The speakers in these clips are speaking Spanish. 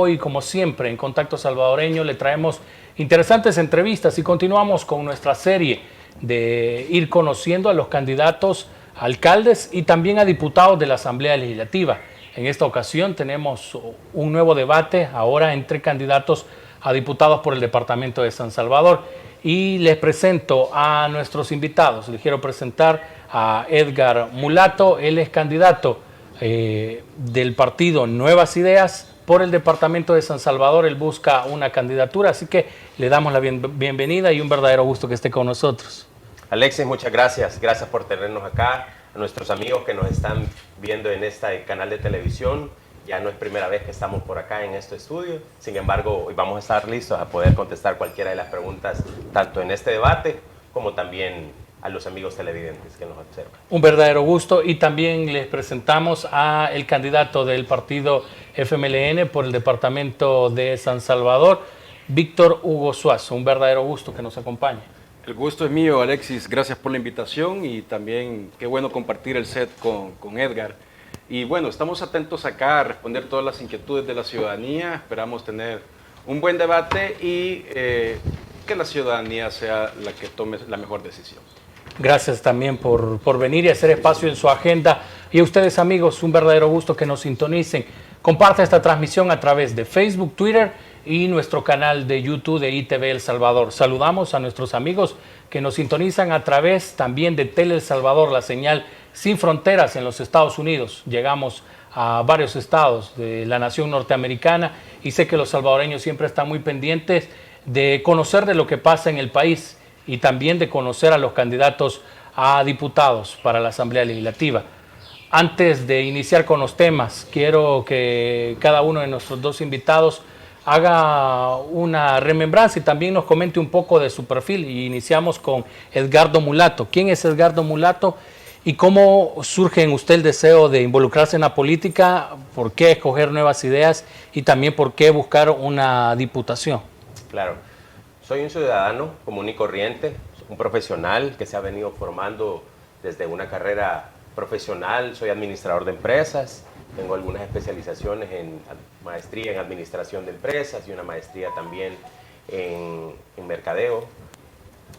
Hoy, como siempre, en Contacto Salvadoreño le traemos interesantes entrevistas y continuamos con nuestra serie de ir conociendo a los candidatos a alcaldes y también a diputados de la Asamblea Legislativa. En esta ocasión tenemos un nuevo debate ahora entre candidatos a diputados por el departamento de San Salvador. Y les presento a nuestros invitados. Les quiero presentar a Edgar Mulato. Él es candidato del partido Nuevas Ideas por el departamento de San Salvador. Él busca una candidatura, así que le damos la bienvenida y un verdadero gusto que esté con nosotros. Alexis, muchas gracias. Gracias por tenernos acá. A nuestros amigos que nos están viendo en este canal de televisión. Ya no es primera vez que estamos por acá en este estudio. Sin embargo, hoy vamos a estar listos a poder contestar cualquiera de las preguntas, tanto en este debate como también a los amigos televidentes que nos observan. Un verdadero gusto. Y también les presentamos al candidato del partido FMLN por el departamento de San Salvador, Víctor Hugo Suazo. Un verdadero gusto que nos acompañe. El gusto es mío, Alexis. Gracias por la invitación y también qué bueno compartir el set con Edgar. Y bueno, estamos atentos acá a responder todas las inquietudes de la ciudadanía. Esperamos tener un buen debate y que la ciudadanía sea la que tome la mejor decisión. Gracias también por venir y hacer espacio en su agenda. Y a ustedes, amigos, un verdadero gusto que nos sintonicen. Comparte esta transmisión a través de Facebook, Twitter y nuestro canal de YouTube de ITV El Salvador. Saludamos a nuestros amigos que nos sintonizan a través también de Tele El Salvador, la señal sin fronteras en los Estados Unidos. Llegamos a varios estados de la nación norteamericana y sé que los salvadoreños siempre están muy pendientes de conocer de lo que pasa en el país y también de conocer a los candidatos a diputados para la Asamblea Legislativa. Antes de iniciar con los temas, quiero que cada uno de nuestros dos invitados haga una remembranza y también nos comente un poco de su perfil. Y iniciamos con Edgardo Mulato. ¿Quién es Edgardo Mulato? ¿Y cómo surge en usted el deseo de involucrarse en la política? ¿Por qué escoger Nuevas Ideas? Y también por qué buscar una diputación. Claro, soy un ciudadano común y corriente, un profesional que se ha venido formando desde una carrera profesional. Soy administrador de empresas, tengo algunas especializaciones en maestría en administración de empresas y una maestría también en mercadeo.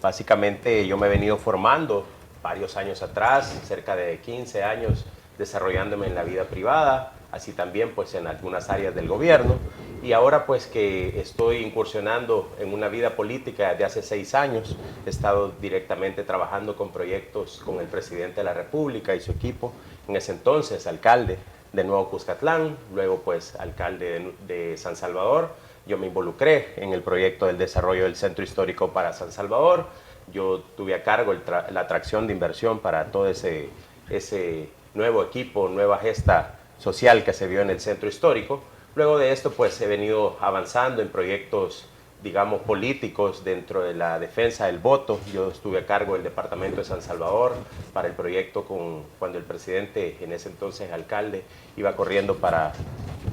Básicamente yo me he venido formando varios años atrás, cerca de 15 años desarrollándome en la vida privada, así también pues en algunas áreas del gobierno, y ahora pues que estoy incursionando en una vida política de hace 6 años, he estado directamente trabajando con proyectos con el presidente de la República y su equipo, en ese entonces alcalde de Nuevo Cuscatlán, luego pues alcalde de San Salvador. Yo me involucré en el proyecto del desarrollo del Centro Histórico para San Salvador. Yo tuve a cargo la atracción de inversión para todo ese nuevo equipo, nueva gesta social que se vio en el Centro Histórico. Luego de esto, pues he venido avanzando en proyectos, digamos, políticos dentro de la defensa del voto. Yo estuve a cargo del departamento de San Salvador para el proyecto cuando el presidente, en ese entonces alcalde, iba corriendo para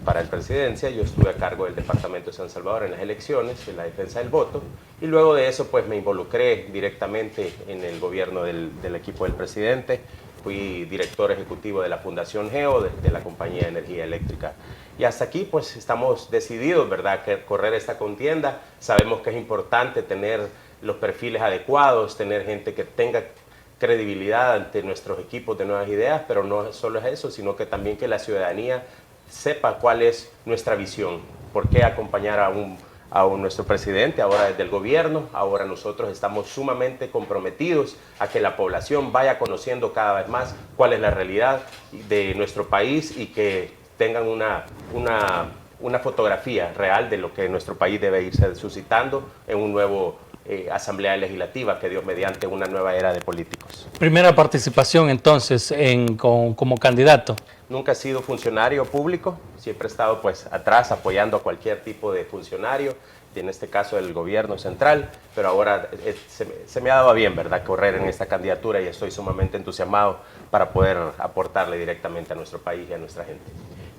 la presidencia. Yo estuve a cargo del departamento de San Salvador en las elecciones, en la defensa del voto, y luego de eso pues me involucré directamente en el gobierno del equipo del presidente. Fui director ejecutivo de la Fundación GEO, de la Compañía de Energía Eléctrica. Y hasta aquí pues estamos decididos, ¿verdad?, que correr esta contienda. Sabemos que es importante tener los perfiles adecuados, tener gente que tenga credibilidad ante nuestros equipos de Nuevas Ideas, pero no solo es eso, sino que también que la ciudadanía sepa cuál es nuestra visión, por qué acompañar a nuestro presidente ahora desde el gobierno. Ahora nosotros estamos sumamente comprometidos a que la población vaya conociendo cada vez más cuál es la realidad de nuestro país y que tengan una fotografía real de lo que nuestro país debe irse suscitando en un nuevo Asamblea Legislativa, que Dios mediante una nueva era de políticos. Primera participación entonces como candidato. Nunca he sido funcionario público, siempre he estado pues atrás apoyando a cualquier tipo de funcionario, y en este caso el gobierno central, pero ahora se me ha dado bien, ¿verdad?, correr en esta candidatura y estoy sumamente entusiasmado para poder aportarle directamente a nuestro país y a nuestra gente.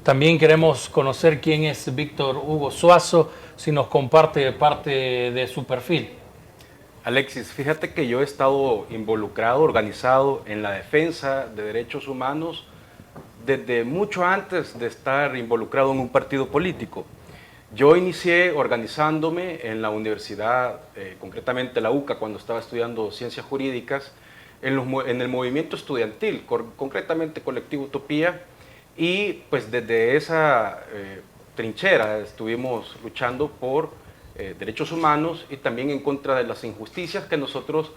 También queremos conocer quién es Víctor Hugo Suazo, si nos comparte parte de su perfil. Alexis, fíjate que yo he estado involucrado, organizado en la defensa de derechos humanos desde mucho antes de estar involucrado en un partido político. Yo inicié organizándome en la universidad, concretamente la UCA, cuando estaba estudiando ciencias jurídicas, en el movimiento estudiantil, concretamente Colectivo Utopía, y pues desde esa trinchera estuvimos luchando por derechos humanos y también en contra de las injusticias que nosotros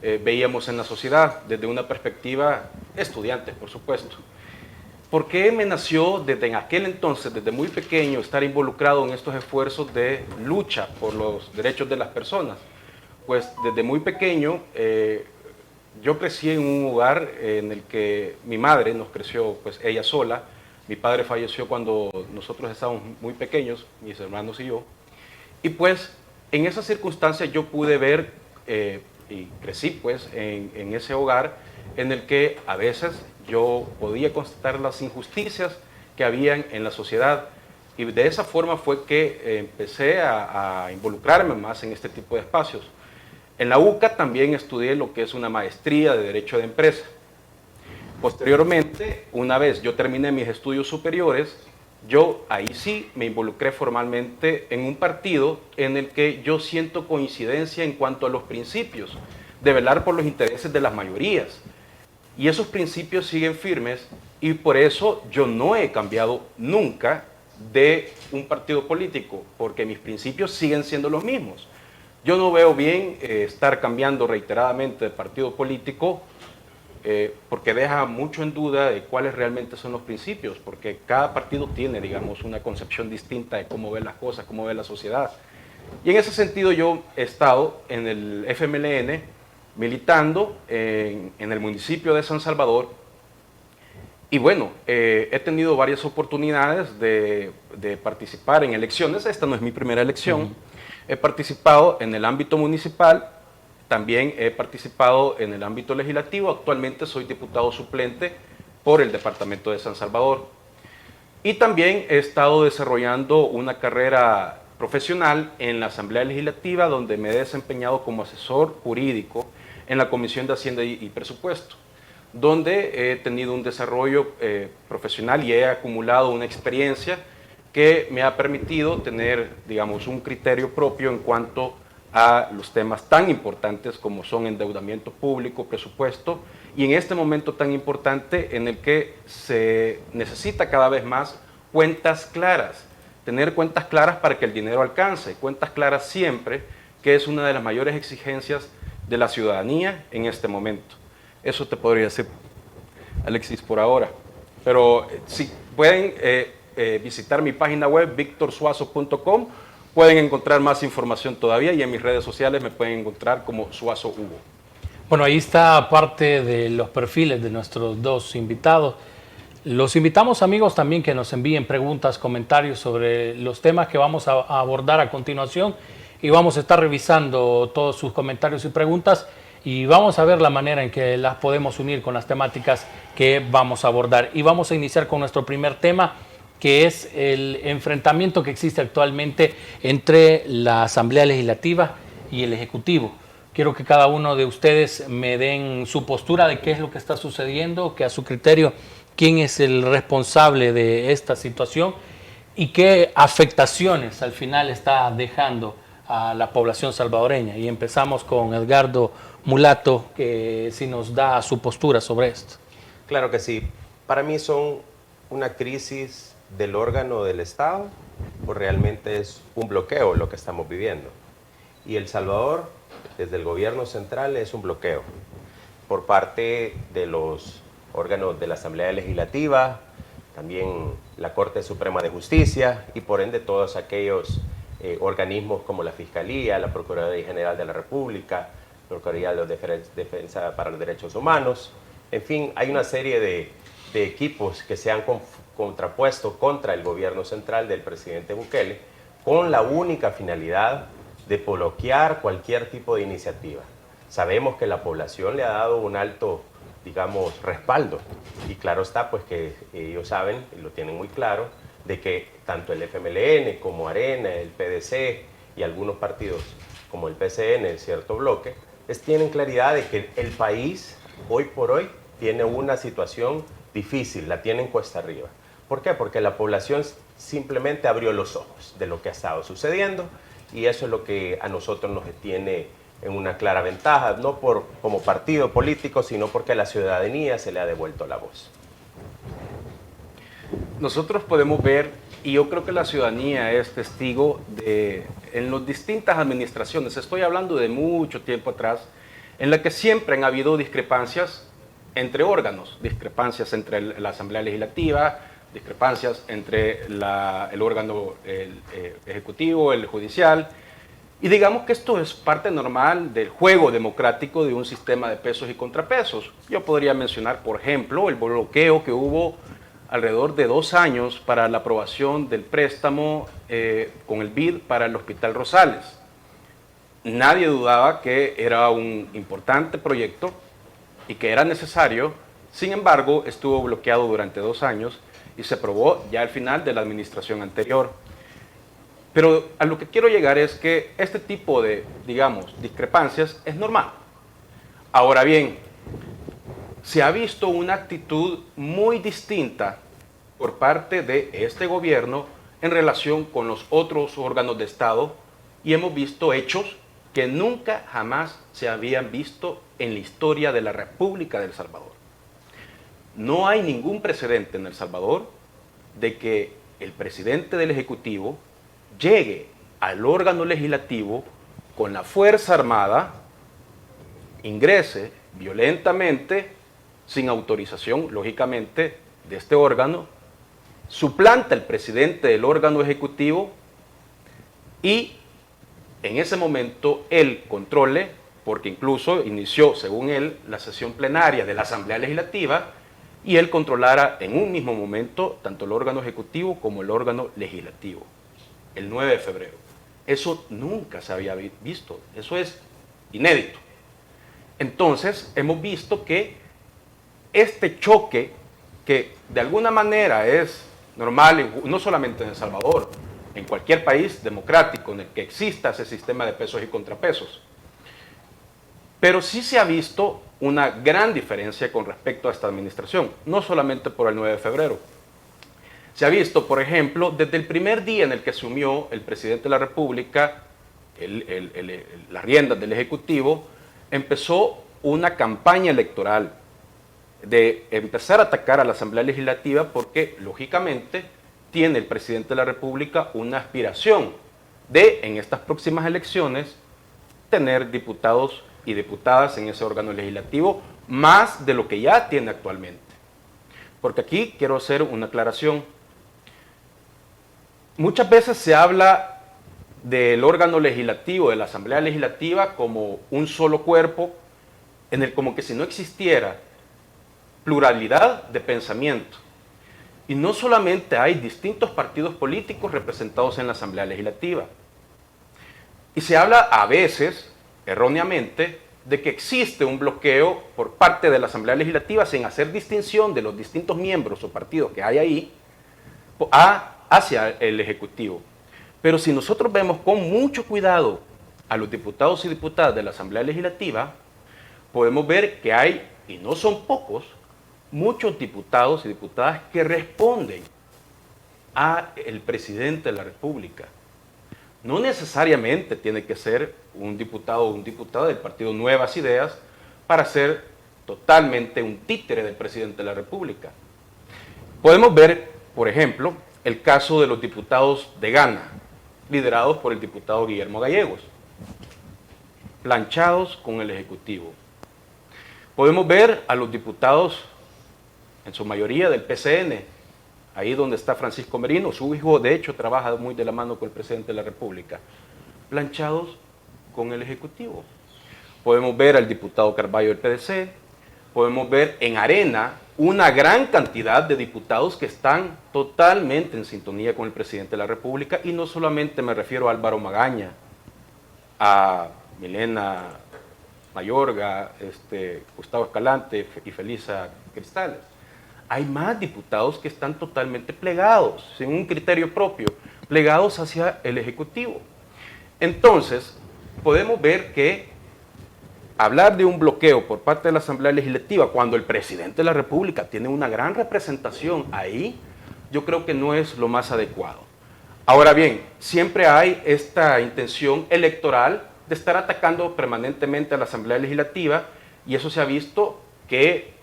veíamos en la sociedad, desde una perspectiva estudiante, por supuesto. ¿Por qué me nació desde aquel entonces, desde muy pequeño, estar involucrado en estos esfuerzos de lucha por los derechos de las personas? Pues desde muy pequeño yo crecí en un hogar en el que mi madre nos creció, pues ella sola. Mi padre falleció cuando nosotros estábamos muy pequeños, mis hermanos y yo. Y pues en esas circunstancias yo pude ver y crecí pues en ese hogar en el que a veces yo podía constatar las injusticias que habían en la sociedad, y de esa forma fue que empecé a involucrarme más en este tipo de espacios. En la UCA también estudié lo que es una maestría de Derecho de Empresa. Posteriormente, una vez yo terminé mis estudios superiores, yo ahí sí me involucré formalmente en un partido en el que yo siento coincidencia en cuanto a los principios, de velar por los intereses de las mayorías. Y esos principios siguen firmes, y por eso yo no he cambiado nunca de un partido político, porque mis principios siguen siendo los mismos. Yo no veo bien estar cambiando reiteradamente de partido político porque deja mucho en duda de cuáles realmente son los principios, porque cada partido tiene, digamos, una concepción distinta de cómo ve las cosas, cómo ve la sociedad. Y en ese sentido yo he estado en el FMLN militando en el municipio de San Salvador, y bueno, he tenido varias oportunidades de participar en elecciones. Esta no es mi primera elección. He participado en el ámbito municipal, también he participado en el ámbito legislativo. Actualmente soy diputado suplente por el departamento de San Salvador. Y también he estado desarrollando una carrera profesional en la Asamblea Legislativa, donde me he desempeñado como asesor jurídico en la Comisión de Hacienda y Presupuesto, donde he tenido un desarrollo profesional y he acumulado una experiencia que me ha permitido tener, digamos, un criterio propio en cuanto a los temas tan importantes como son endeudamiento público, presupuesto, y en este momento tan importante en el que se necesita cada vez más cuentas claras, tener cuentas claras para que el dinero alcance, cuentas claras siempre, que es una de las mayores exigencias de la ciudadanía en este momento. Eso te podría decir, Alexis, por ahora. Pero si pueden visitar mi página web, victorsuazo.com, pueden encontrar más información todavía, y en mis redes sociales me pueden encontrar como Suazo Hugo. Bueno, ahí está parte de los perfiles de nuestros dos invitados. Los invitamos, amigos, también que nos envíen preguntas, comentarios sobre los temas que vamos a abordar a continuación, y vamos a estar revisando todos sus comentarios y preguntas, y vamos a ver la manera en que las podemos unir con las temáticas que vamos a abordar. Y vamos a iniciar con nuestro primer tema, que es el enfrentamiento que existe actualmente entre la Asamblea Legislativa y el Ejecutivo. Quiero que cada uno de ustedes me den su postura de qué es lo que está sucediendo, que a su criterio, quién es el responsable de esta situación y qué afectaciones al final está dejando a la población salvadoreña. Y empezamos con Edgardo Mulato, que si nos da su postura sobre esto. Claro que sí. Para mí son una crisis del órgano del Estado, o realmente es un bloqueo lo que estamos viviendo. Y El Salvador, desde el gobierno central, es un bloqueo por parte de los órganos de la Asamblea Legislativa, también la Corte Suprema de Justicia, y por ende todos aquellos organismos como la Fiscalía, la Procuraduría General de la República, la Procuraduría de Defensa para los Derechos Humanos. En fin, hay una serie de equipos que se han contrapuesto contra el gobierno central del presidente Bukele, con la única finalidad de bloquear cualquier tipo de iniciativa. Sabemos que la población le ha dado un alto, digamos, respaldo, y claro está pues que ellos saben, y lo tienen muy claro, de que tanto el FMLN como Arena, el PDC y algunos partidos como el PCN, el cierto bloque, tienen claridad de que el país hoy por hoy tiene una situación difícil, la tienen cuesta arriba. ¿Por qué? Porque la población simplemente abrió los ojos de lo que ha estado sucediendo y eso es lo que a nosotros nos tiene en una clara ventaja, no como partido político, sino porque a la ciudadanía se le ha devuelto la voz. Nosotros podemos ver, y yo creo que la ciudadanía es testigo de, en las distintas administraciones, estoy hablando de mucho tiempo atrás, en la que siempre han habido discrepancias entre órganos, discrepancias entre la Asamblea Legislativa, discrepancias entre el órgano ejecutivo, el judicial, y digamos que esto es parte normal del juego democrático de un sistema de pesos y contrapesos. Yo podría mencionar, por ejemplo, el bloqueo que hubo alrededor de 2 años para la aprobación del préstamo con el BID para el Hospital Rosales. Nadie dudaba que era un importante proyecto y que era necesario, sin embargo, estuvo bloqueado durante 2 años y se aprobó ya al final de la administración anterior. Pero a lo que quiero llegar es que este tipo de, digamos, discrepancias es normal. Ahora bien, se ha visto una actitud muy distinta por parte de este gobierno en relación con los otros órganos de Estado y hemos visto hechos que nunca jamás se habían visto en la historia de la República de El Salvador. No hay ningún precedente en El Salvador de que el presidente del Ejecutivo llegue al órgano legislativo con la Fuerza Armada, ingrese violentamente, sin autorización, lógicamente, de este órgano, suplanta al presidente del órgano ejecutivo y en ese momento él controle, porque incluso inició, según él, la sesión plenaria de la Asamblea Legislativa y él controlara en un mismo momento tanto el órgano ejecutivo como el órgano legislativo, el 9 de febrero. Eso nunca se había visto, eso es inédito. Entonces, hemos visto que este choque, que de alguna manera es normal, no solamente en El Salvador, en cualquier país democrático en el que exista ese sistema de pesos y contrapesos, pero sí se ha visto una gran diferencia con respecto a esta administración, no solamente por el 9 de febrero. Se ha visto, por ejemplo, desde el primer día en el que asumió el presidente de la República las riendas del Ejecutivo, empezó una campaña electoral de empezar a atacar a la Asamblea Legislativa porque, lógicamente, tiene el presidente de la República una aspiración de, en estas próximas elecciones, tener diputados y diputadas en ese órgano legislativo, más de lo que ya tiene actualmente. Porque aquí quiero hacer una aclaración. Muchas veces se habla del órgano legislativo, de la Asamblea Legislativa, como un solo cuerpo, como que si no existiera pluralidad de pensamiento. Y no solamente hay distintos partidos políticos representados en la Asamblea Legislativa. Y se habla a veces, erróneamente, de que existe un bloqueo por parte de la Asamblea Legislativa sin hacer distinción de los distintos miembros o partidos que hay ahí hacia el Ejecutivo. Pero si nosotros vemos con mucho cuidado a los diputados y diputadas de la Asamblea Legislativa, podemos ver que hay, y no son pocos, muchos diputados y diputadas que responden al presidente de la República. No necesariamente tiene que ser un diputado o una diputada del partido Nuevas Ideas para ser totalmente un títere del presidente de la República. Podemos ver, por ejemplo, el caso de los diputados de Ghana, liderados por el diputado Guillermo Gallegos, planchados con el Ejecutivo. Podemos ver a los diputados, en su mayoría del PCN, ahí donde está Francisco Merino, su hijo de hecho trabaja muy de la mano con el presidente de la República, planchados con el Ejecutivo. Podemos ver al diputado Carballo del PDC, podemos ver en Arena una gran cantidad de diputados que están totalmente en sintonía con el presidente de la República, y no solamente me refiero a Álvaro Magaña, a Milena Mayorga, Gustavo Escalante y Felisa Cristales. Hay más diputados que están totalmente plegados, sin un criterio propio, plegados hacia el Ejecutivo. Entonces, podemos ver que hablar de un bloqueo por parte de la Asamblea Legislativa, cuando el presidente de la República tiene una gran representación ahí, yo creo que no es lo más adecuado. Ahora bien, siempre hay esta intención electoral de estar atacando permanentemente a la Asamblea Legislativa, y eso se ha visto que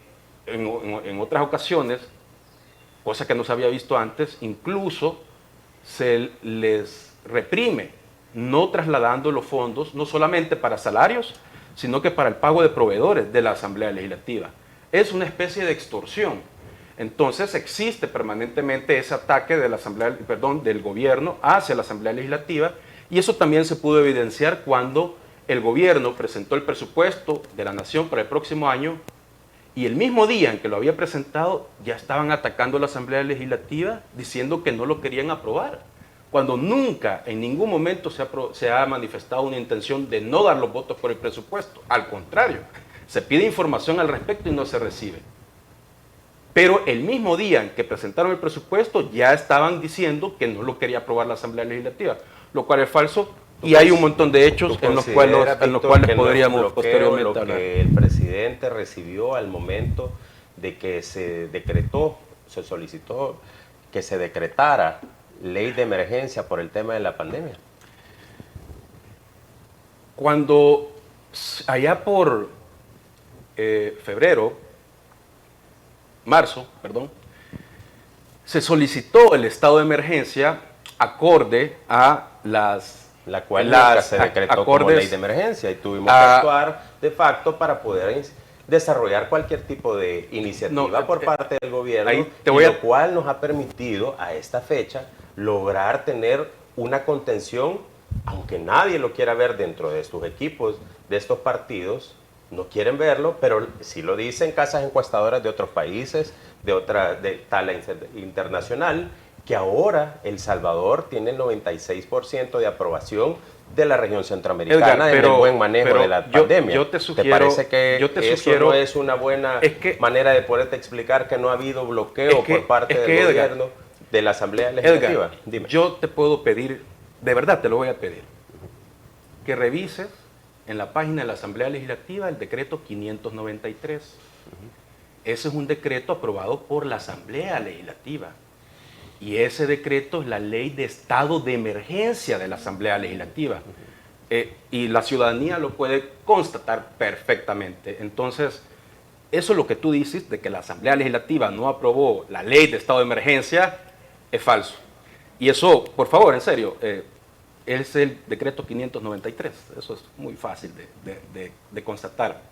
en otras ocasiones, cosa que no se había visto antes, incluso se les reprime no trasladando los fondos, no solamente para salarios, sino que para el pago de proveedores de la Asamblea Legislativa. Es una especie de extorsión. Entonces existe permanentemente ese ataque de la Asamblea, del gobierno hacia la Asamblea Legislativa, y eso también se pudo evidenciar cuando el gobierno presentó el presupuesto de la Nación para el próximo año, y el mismo día en que lo había presentado ya estaban atacando a la Asamblea Legislativa diciendo que no lo querían aprobar, cuando nunca, en ningún momento se ha manifestado una intención de no dar los votos por el presupuesto. Al contrario, se pide información al respecto y no se recibe. Pero el mismo día en que presentaron el presupuesto ya estaban diciendo que no lo quería aprobar la Asamblea Legislativa, lo cual es falso, y hay un montón de hechos en los cuales podríamos posteriormente hablar. Lo que el presidente recibió al momento de que se decretó, se solicitó que se decretara ley de emergencia por el tema de la pandemia. Cuando allá por marzo, se solicitó el estado de emergencia acorde a la cual nunca se decretó como ley de emergencia, y tuvimos que actuar de facto para poder desarrollar cualquier tipo de iniciativa por parte del gobierno, lo cual nos ha permitido a esta fecha lograr tener una contención, aunque nadie lo quiera ver dentro de estos equipos, de estos partidos. No quieren verlo, pero sí lo dicen casas encuestadoras de otros países, de tala internacional, que ahora El Salvador tiene el 96% de aprobación de la región centroamericana en el buen manejo de la pandemia. Yo te sugiero, ¿te parece que eso no es una buena manera de poderte explicar que no ha habido bloqueo por parte del gobierno de la Asamblea Legislativa? Edgar, dime. Yo te puedo pedir, de verdad te lo voy a pedir, que revises en la página de la Asamblea Legislativa el decreto 593. Ese es un decreto aprobado por la Asamblea Legislativa. Y ese decreto es la ley de estado de emergencia de la Asamblea Legislativa. Y la ciudadanía lo puede constatar perfectamente. Entonces, eso es lo que tú dices de que la Asamblea Legislativa no aprobó la ley de estado de emergencia, es falso. Y eso, por favor, en serio, es el decreto 593. Eso es muy fácil de constatar.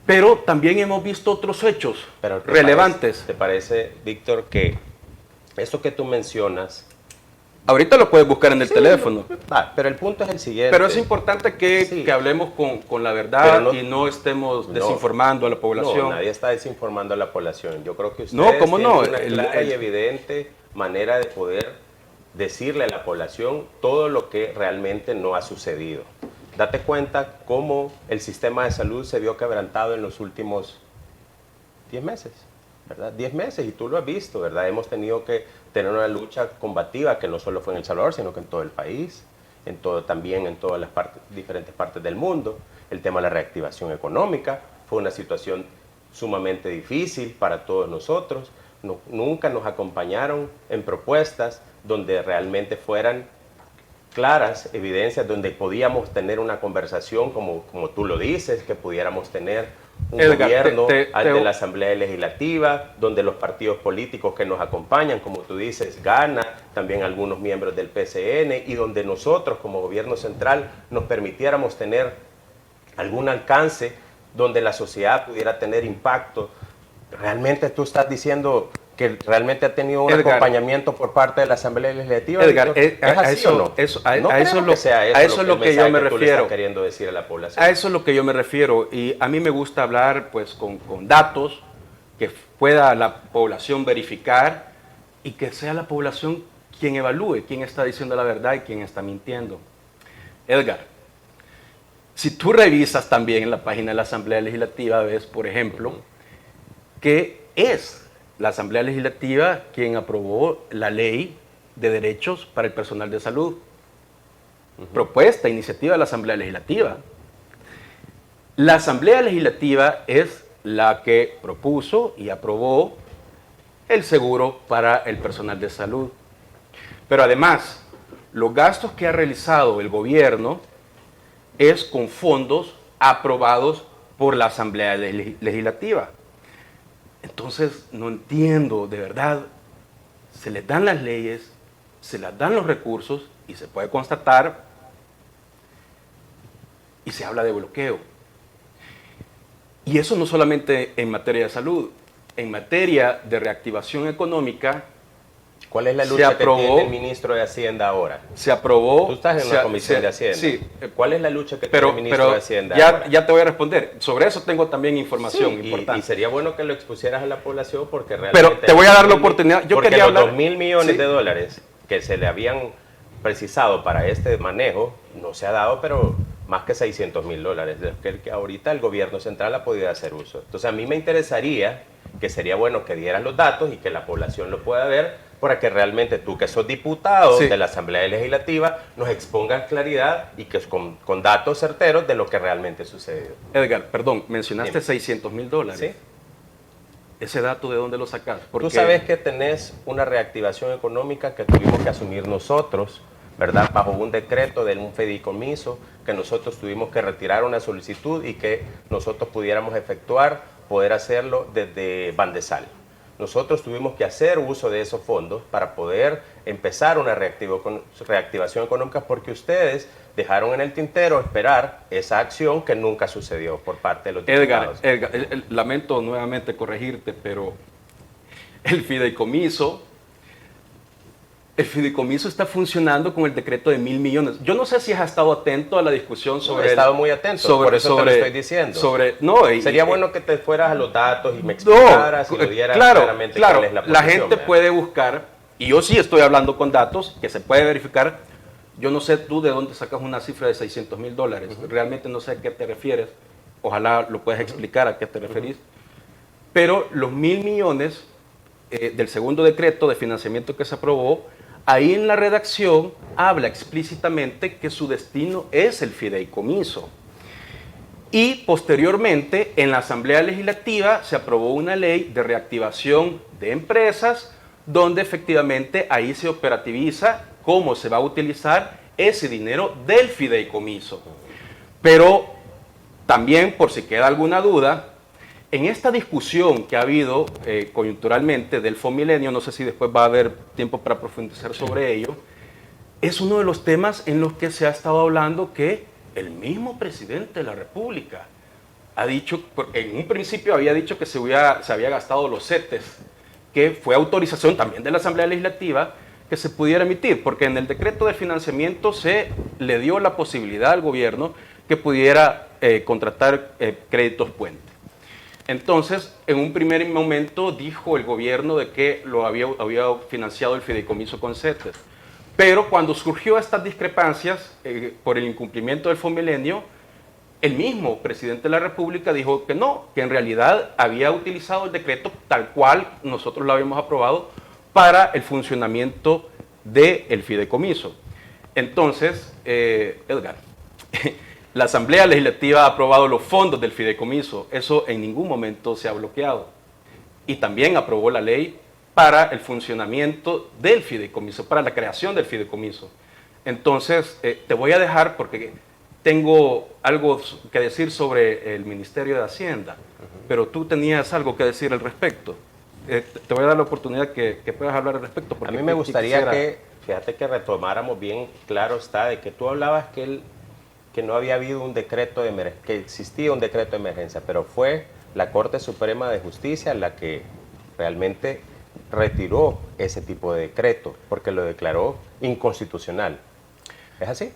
Pero también hemos visto otros hechos relevantes. ¿Te parece, Víctor, que eso que tú mencionas... Ahorita lo puedes buscar en el teléfono. Pero el punto es el siguiente. Pero es importante que hablemos con la verdad y no estemos desinformando a la población. No, nadie está desinformando a la población. Yo creo que ustedes tienen una clara y evidente manera de poder decirle a la población todo lo que realmente no ha sucedido. Date cuenta cómo el sistema de salud se vio quebrantado en los últimos 10 meses. ¿Verdad? 10 meses, y tú lo has visto, ¿verdad? Hemos tenido que tener una lucha combativa que no solo fue en El Salvador, sino que en todo el país, también en todas las diferentes partes del mundo. El tema de la reactivación económica fue una situación sumamente difícil para todos nosotros. Nunca nos acompañaron en propuestas donde realmente fueran claras evidencias, donde podíamos tener una conversación como tú lo dices, que pudiéramos tener un gobierno ante la Asamblea Legislativa, donde los partidos políticos que nos acompañan, como tú dices, Gana, también algunos miembros del PCN, y donde nosotros como gobierno central nos permitiéramos tener algún alcance, donde la sociedad pudiera tener impacto. ¿Realmente tú estás diciendo que realmente ha tenido un acompañamiento por parte de la Asamblea Legislativa? Edgar, ¿es así o no? A eso es lo que yo me refiero. Queriendo decir a la población. A eso es lo que yo me refiero, y a mí me gusta hablar pues con datos que pueda la población verificar, y que sea la población quien evalúe quién está diciendo la verdad y quién está mintiendo. Edgar, si tú revisas también en la página de la Asamblea Legislativa, ves, por ejemplo, que es la Asamblea Legislativa quien aprobó la ley de derechos para el personal de salud. Propuesta, iniciativa de la Asamblea Legislativa. La Asamblea Legislativa es la que propuso y aprobó el seguro para el personal de salud. Pero además, los gastos que ha realizado el gobierno es con fondos aprobados por la Asamblea Legislativa. Entonces, no entiendo, de verdad, se les dan las leyes, se les dan los recursos y se puede constatar y se habla de bloqueo. Y eso no solamente en materia de salud, en materia de reactivación económica. ¿Cuál es la lucha que tiene el ministro de Hacienda ahora? Se aprobó. Tú estás en la comisión de Hacienda. Sí. ¿Cuál es la lucha que tiene el ministro de Hacienda ahora? Ya te voy a responder. Sobre eso tengo también información importante. Y sería bueno que lo expusieras a la población porque realmente... Pero te voy a dar la oportunidad. Yo quería hablar... Los 2.000 millones de dólares que se le habían precisado para este manejo no se ha dado, pero más que 600.000 dólares, de que ahorita el gobierno central ha podido hacer uso. Entonces a mí me interesaría que sería bueno que dieras los datos y que la población lo pueda ver para que realmente tú, que sos diputado de la Asamblea Legislativa, nos expongas claridad y que con datos certeros de lo que realmente sucedió. Edgar, perdón, mencionaste 600.000 dólares. ¿Sí? ¿Ese dato de dónde lo sacas? Tú sabes que tenés una reactivación económica que tuvimos que asumir nosotros, ¿verdad? Bajo un decreto de un fideicomiso que nosotros tuvimos que retirar una solicitud y que nosotros pudiéramos efectuar, poder hacerlo desde Bandesal. Nosotros tuvimos que hacer uso de esos fondos para poder empezar una reactivación económica porque ustedes dejaron en el tintero esperar esa acción que nunca sucedió por parte de los diputados. Edgar, lamento nuevamente corregirte, pero el fideicomiso está funcionando con el decreto de 1.000 millones. Yo no sé si has estado atento a la discusión sobre... he estado muy atento, por eso te lo estoy diciendo. Sería bueno que te fueras a los datos y me explicaras y lo dieras claramente cuál es la posición. La gente puede buscar, y yo sí estoy hablando con datos, que se puede verificar. Yo no sé tú de dónde sacas una cifra de 600.000 dólares. Realmente no sé a qué te refieres. Ojalá lo puedas explicar a qué te referís. Pero los 1.000 millones del segundo decreto de financiamiento que se aprobó, ahí en la redacción habla explícitamente que su destino es el fideicomiso. Y posteriormente, en la Asamblea Legislativa se aprobó una ley de reactivación de empresas, donde efectivamente ahí se operativiza cómo se va a utilizar ese dinero del fideicomiso. Pero también, por si queda alguna duda, en esta discusión que ha habido coyunturalmente del Fomilenio, no sé si después va a haber tiempo para profundizar sobre ello, es uno de los temas en los que se ha estado hablando que el mismo presidente de la República ha dicho, en un principio había dicho que se había gastado los CETES, que fue autorización también de la Asamblea Legislativa que se pudiera emitir, porque en el decreto de financiamiento se le dio la posibilidad al gobierno que pudiera contratar créditos puente. Entonces, en un primer momento dijo el gobierno de que lo había financiado el fideicomiso con CETES. Pero cuando surgió estas discrepancias por el incumplimiento del Fomilenio, el mismo presidente de la República dijo que no, que en realidad había utilizado el decreto tal cual nosotros lo habíamos aprobado para el funcionamiento del fideicomiso. Entonces, Edgar, la Asamblea Legislativa ha aprobado los fondos del fideicomiso. Eso en ningún momento se ha bloqueado. Y también aprobó la ley para el funcionamiento del fideicomiso, para la creación del fideicomiso. Entonces, te voy a dejar porque tengo algo que decir sobre el Ministerio de Hacienda, pero tú tenías algo que decir al respecto. Te voy a dar la oportunidad que puedas hablar al respecto. A mí me gustaría fíjate que retomáramos bien, claro está, de que tú hablabas que no había habido un decreto de emergencia, que existía un decreto de emergencia, pero fue la Corte Suprema de Justicia la que realmente retiró ese tipo de decreto, porque lo declaró inconstitucional. ¿Es así?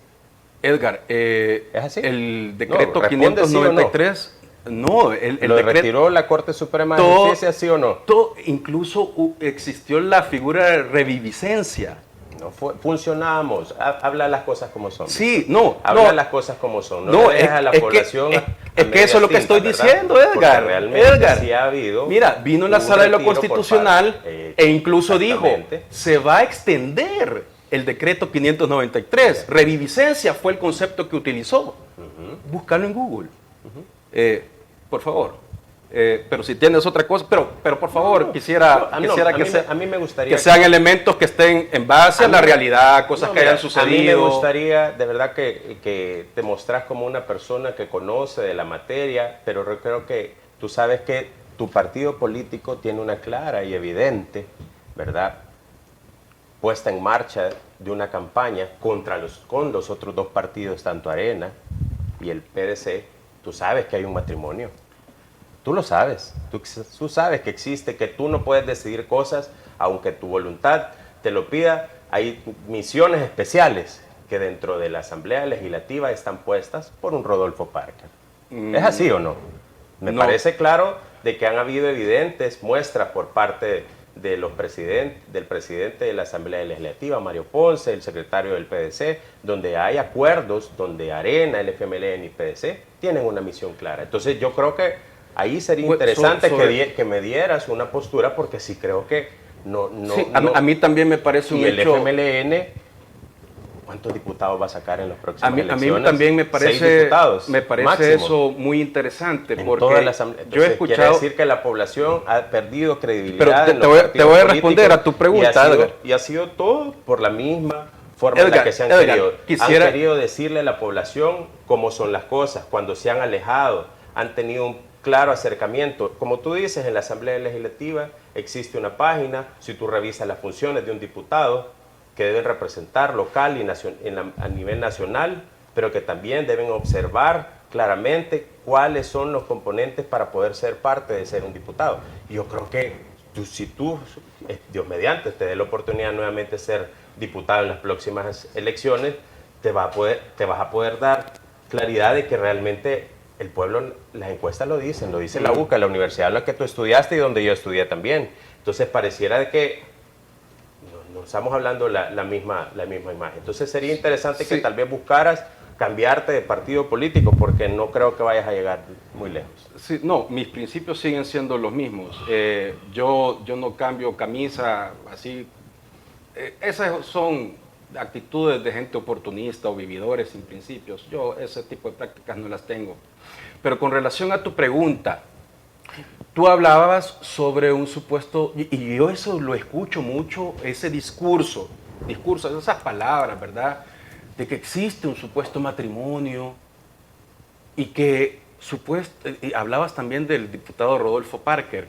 Edgar, ¿es así? El decreto 593... No, el ¿Lo decreto, retiró la Corte Suprema de Justicia, sí o no? Incluso existió la figura de reviviscencia. No funcionamos. Habla las cosas como son. Sí, no. Habla las cosas como son. No deja a la población. Es que eso es lo que estoy diciendo, Edgar. Porque realmente sí ha habido. Mira, vino en la sala de lo constitucional e incluso dijo, se va a extender el decreto 593. Reviviscencia fue el concepto que utilizó. Búscalo en Google. Por favor. pero si tienes otra cosa, pero por favor, quisiera a mí me gustaría que sean elementos que estén en base a la realidad, cosas que hayan sucedido. A mí me gustaría, de verdad, que te mostrás como una persona que conoce de la materia, pero yo creo que tú sabes que tu partido político tiene una clara y evidente, ¿verdad?, puesta en marcha de una campaña con los otros dos partidos, tanto Arena y el PDC. Tú sabes que hay un matrimonio. Tú lo sabes, tú sabes que existe, que tú no puedes decidir cosas aunque tu voluntad te lo pida. Hay misiones especiales que dentro de la Asamblea Legislativa están puestas por un Rodolfo Parker. ¿Es así o no? Me parece claro de que han habido evidentes muestras por parte del presidente de la Asamblea Legislativa, Mario Ponce, el secretario del PDC, donde hay acuerdos, donde Arena, el FMLN y PDC tienen una misión clara. Entonces yo creo que ahí sería interesante que me dieras una postura, porque sí creo que a mí también me parece un hecho. El FMLN, ¿cuántos diputados va a sacar en las próximas elecciones? A mí también me parece, 6 diputados, máximo. Eso muy interesante, En porque toda la Asamblea. Entonces, yo he escuchado. Quiere decir que la población ha perdido credibilidad. Pero te voy a responder a tu pregunta, Edgar. Y ha sido todo por la misma forma en la que se han querido. Han querido decirle a la población cómo son las cosas, cuando se han alejado, han tenido un claro acercamiento. Como tú dices, en la Asamblea Legislativa existe una página, si tú revisas las funciones de un diputado, que deben representar local y a nivel nacional, pero que también deben observar claramente cuáles son los componentes para poder ser parte de ser un diputado. Y yo creo que si tú, Dios mediante, te dé la oportunidad nuevamente de ser diputado en las próximas elecciones, te vas a poder dar claridad de que realmente el pueblo, las encuestas lo dicen, la UCA, la universidad en la que tú estudiaste y donde yo estudié también. Entonces pareciera de que no estamos hablando la misma imagen. Entonces sería interesante que tal vez buscaras cambiarte de partido político, porque no creo que vayas a llegar muy lejos. Sí, no, mis principios siguen siendo los mismos. Yo no cambio camisa así. Esas son actitudes de gente oportunista o vividores sin principios. Yo ese tipo de prácticas no las tengo. Pero con relación a tu pregunta, tú hablabas sobre un supuesto, y yo eso lo escucho mucho, ese discurso, esas palabras, ¿verdad?, de que existe un supuesto matrimonio y que y hablabas también del diputado Rodolfo Parker.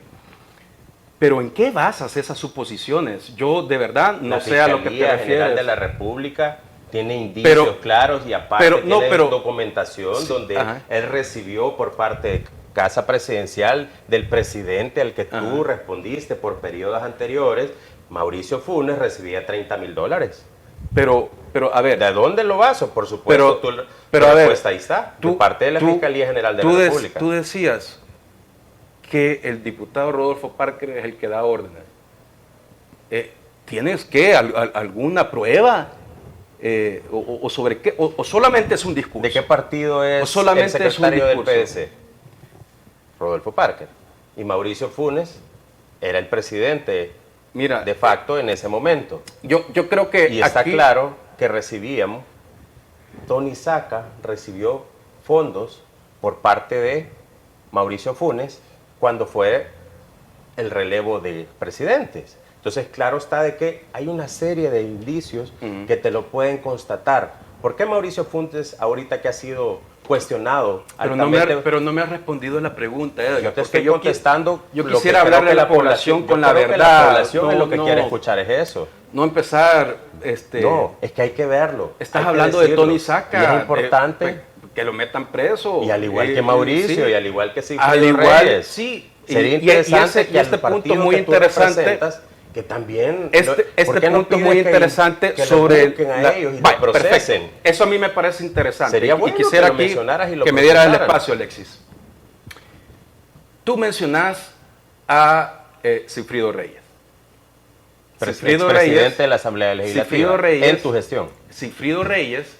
Pero ¿en qué basas esas suposiciones? Yo de verdad no sé a lo que te refieres. La Fiscalía General de la República tiene indicios claros y aparte tiene documentación donde él recibió por parte de Casa Presidencial del presidente al que tú respondiste por periodos anteriores. Mauricio Funes recibía $30,000. Pero a ver, ¿de dónde lo baso? Por supuesto, pero a ver, ahí está, de parte de la Fiscalía General de la República. Tú decías que el diputado Rodolfo Parker es el que da órdenes. ¿Tienes alguna prueba? ¿O sobre qué? ¿O solamente es un discurso? ¿De qué partido es el secretario del PDC? Rodolfo Parker. Y Mauricio Funes era el presidente de facto en ese momento. Yo creo que y está claro que recibíamos, Tony Saca recibió fondos por parte de Mauricio Funes cuando fue el relevo de presidentes. Entonces, claro está de que hay una serie de indicios que te lo pueden constatar. ¿Por qué Mauricio Funes, ahorita que ha sido cuestionado altamente? Pero no me has respondido la pregunta, Edgar. Yo te estoy contestando. Yo quisiera hablarle a la población con la verdad. La población lo que quiere escuchar es eso. No empezar... No, es que hay que verlo. Estás hablando de Tony Saca. Y es importante que lo metan preso. Y al igual que Mauricio, y al igual que Sigfrido Reyes. Sí. Sería interesante y este punto muy interesante... que también este punto muy interesante sobre a ellos y lo procesen. Perfecto. Eso a mí me parece interesante. Sería bueno y quisiera que lo mencionaras y lo que me dieras el espacio, Alexis. Tú mencionas a Sigfrido Reyes. Presidente de la Asamblea Legislativa en tu gestión. Sigfrido Reyes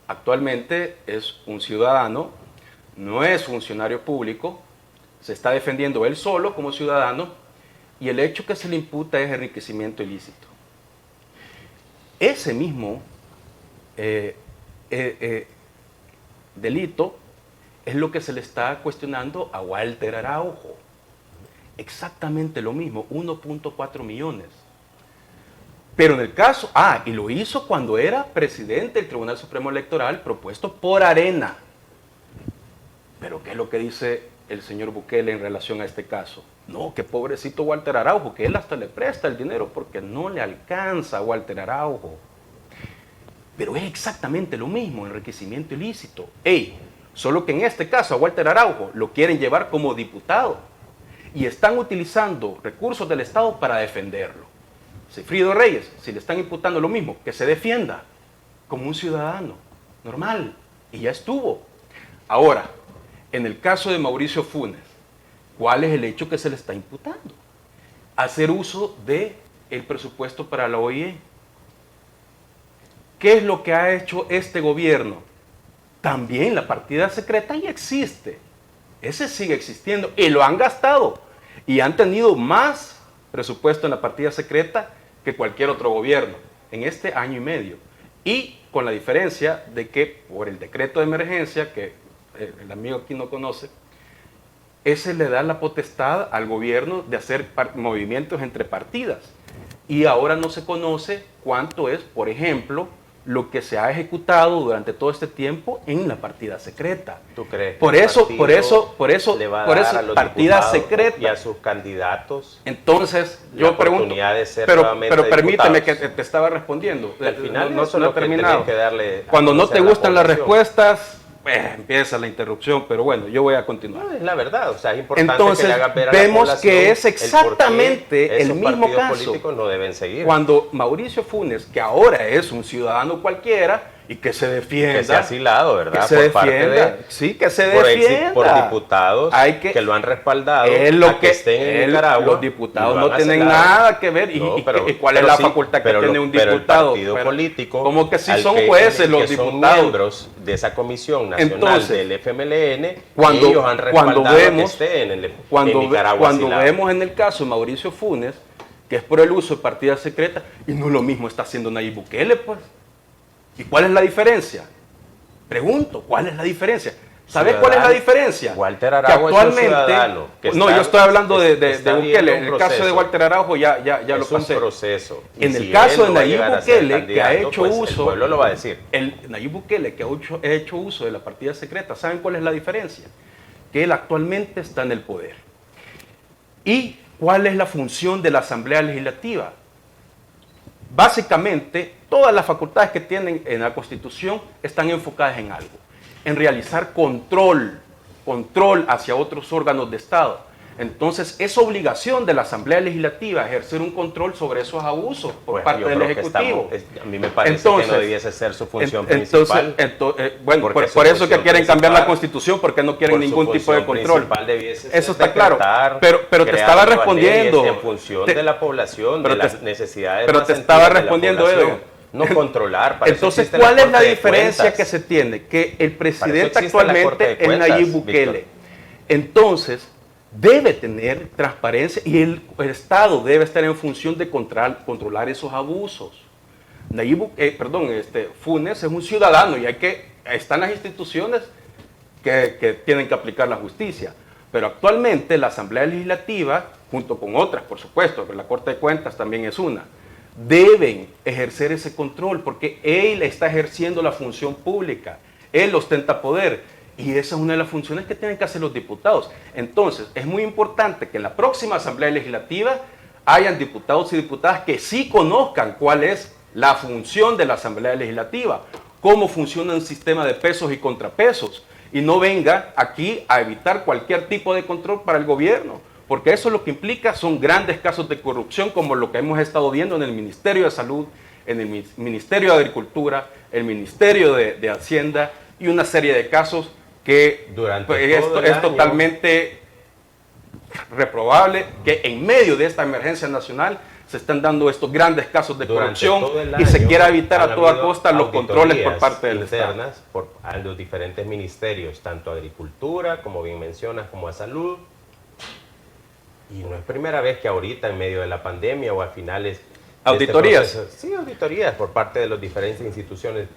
actualmente es un ciudadano, no es funcionario público, se está defendiendo él solo como ciudadano. Y el hecho que se le imputa es enriquecimiento ilícito. Ese mismo delito es lo que se le está cuestionando a Walter Araujo. Exactamente lo mismo, 1.4 millones. Pero en el caso, y lo hizo cuando era presidente del Tribunal Supremo Electoral propuesto por Arena. Pero ¿qué es lo que dice el señor Bukele en relación a este caso? No, que pobrecito Walter Araujo, que él hasta le presta el dinero porque no le alcanza a Walter Araujo. Pero es exactamente lo mismo, enriquecimiento ilícito. Solo que en este caso a Walter Araujo lo quieren llevar como diputado y están utilizando recursos del Estado para defenderlo. Sigfrido Reyes, si le están imputando lo mismo, que se defienda como un ciudadano normal, y ya estuvo. Ahora, en el caso de Mauricio Funes, ¿cuál es el hecho que se le está imputando? Hacer uso del presupuesto para la OIE. ¿Qué es lo que ha hecho este gobierno? También la partida secreta ya existe. Ese sigue existiendo y lo han gastado. Y han tenido más presupuesto en la partida secreta que cualquier otro gobierno en este año y medio. Y con la diferencia de que por el decreto de emergencia, que el amigo aquí no conoce, ese le da la potestad al gobierno de hacer movimientos entre partidas. Y ahora no se conoce cuánto es, por ejemplo, lo que se ha ejecutado durante todo este tiempo en la partida secreta. ¿Tú crees? Por eso, le va a dar a los partida diputados secreta. Y a sus candidatos. Entonces, la yo pregunto, de ser pero permíteme que diputados. te estaba respondiendo. Al final no eso es lo he que terminado. tenés que darle a Cuando no conocer te a la gustan las población. respuestas, empieza la interrupción, pero bueno, yo voy a continuar. No, es la verdad, o sea, es importante Entonces, que le haga ver a la vemos población que es el por qué exactamente el esos mismo partidos caso. políticos no deben seguir. Cuando Mauricio Funes, que ahora es un ciudadano cualquiera y que se defienda, Que se ha asilado, ¿verdad? que se por parte defienda, de, sí, que se por defienda. por diputados Hay que lo han respaldado es lo a que estén en Nicaragua. Los diputados y lo no han tienen asilado. nada que ver. No, ¿Y cuál es pero la sí, facultad que pero tiene lo- un pero diputado? el partido político, como que sí al son jueces los que son diputados. miembros de esa comisión nacional Entonces, del FMLN, cuando- ellos han cuando respaldado vemos- que esté en Cuando Nicaragua asilado. vemos en el caso de Mauricio Funes, que es por el uso de partidas secretas, y no lo mismo está haciendo Nayib Bukele, pues. ¿Y cuál es la diferencia? Pregunto, ¿cuál es la diferencia? ¿Sabes cuál es la diferencia? Walter Que Araujo es un actualmente, ciudadano que no, está- yo estoy hablando de está Bukele. viendo En un el caso de proceso. Walter Araujo ya lo Es un pasé. proceso. Y En si el caso él de no va a Nayib llegar a ser Bukele, que ha candidato, hecho pues, uso, el pueblo lo va a decir. Nayib Bukele, que ha hecho uso de la partida secreta, ¿saben cuál es la diferencia? Que él actualmente está en el poder. ¿Y cuál es la función de la Asamblea Legislativa? Básicamente, todas las facultades que tienen en la Constitución están enfocadas en algo, en realizar control hacia otros órganos de Estado. Entonces, es obligación de la Asamblea Legislativa ejercer un control sobre esos abusos por Pues, parte yo del creo que Ejecutivo. a mí me parece Entonces, que no debiese ser su función Entonces, principal. bueno, porque por su eso que función quieren cambiar la principal- Constitución, porque no quieren por su ningún tipo de función control. principal debiese Eso ser está claro. decretar, Pero te crear estaba nuevas respondiendo. leyes en función de la población, pero de te- las necesidades pero más te estaba sentidas de la respondiendo, población. Edgar. No controlar. Para eso Entonces, existe ¿cuál es la Corte de diferencia Cuentas. que se tiene? Que el presidente existe la Corte de actualmente es Cuentas, Nayib Bukele. Víctor. Entonces, debe tener transparencia y el Estado debe estar en función de controlar esos abusos. Funes es un ciudadano y están las instituciones que tienen que aplicar la justicia. Pero actualmente la Asamblea Legislativa, junto con otras, por supuesto, pero la Corte de Cuentas también es una, deben ejercer ese control porque él está ejerciendo la función pública, él ostenta poder y esa es una de las funciones que tienen que hacer los diputados. Entonces, es muy importante que en la próxima Asamblea Legislativa hayan diputados y diputadas que sí conozcan cuál es la función de la Asamblea Legislativa, cómo funciona un sistema de pesos y contrapesos y no venga aquí a evitar cualquier tipo de control para el gobierno. Porque eso lo que implica son grandes casos de corrupción como lo que hemos estado viendo en el Ministerio de Salud, en el Ministerio de Agricultura, el Ministerio de Hacienda y una serie de casos que Durante todo el es año. totalmente reprobable que en medio de esta emergencia nacional se están dando estos grandes casos de Durante corrupción todo el y se año quiera evitar han a toda habido costa los controles por parte del Estado. internas a los diferentes ministerios, tanto a Agricultura, como bien mencionas, como a Salud. Y no es primera vez que ahorita, en medio de la pandemia o a finales... de ¿Auditorías? este proceso, sí, auditorías por parte de las diferentes instituciones.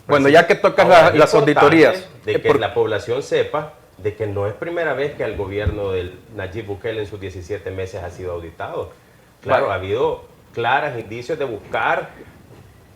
Bueno, Pues, ya que tocas ahora, es las importante auditorías, de que la población sepa de que no es primera vez que el gobierno de Nayib Bukele en sus 17 meses ha sido auditado. Claro, ha habido claros indicios de buscar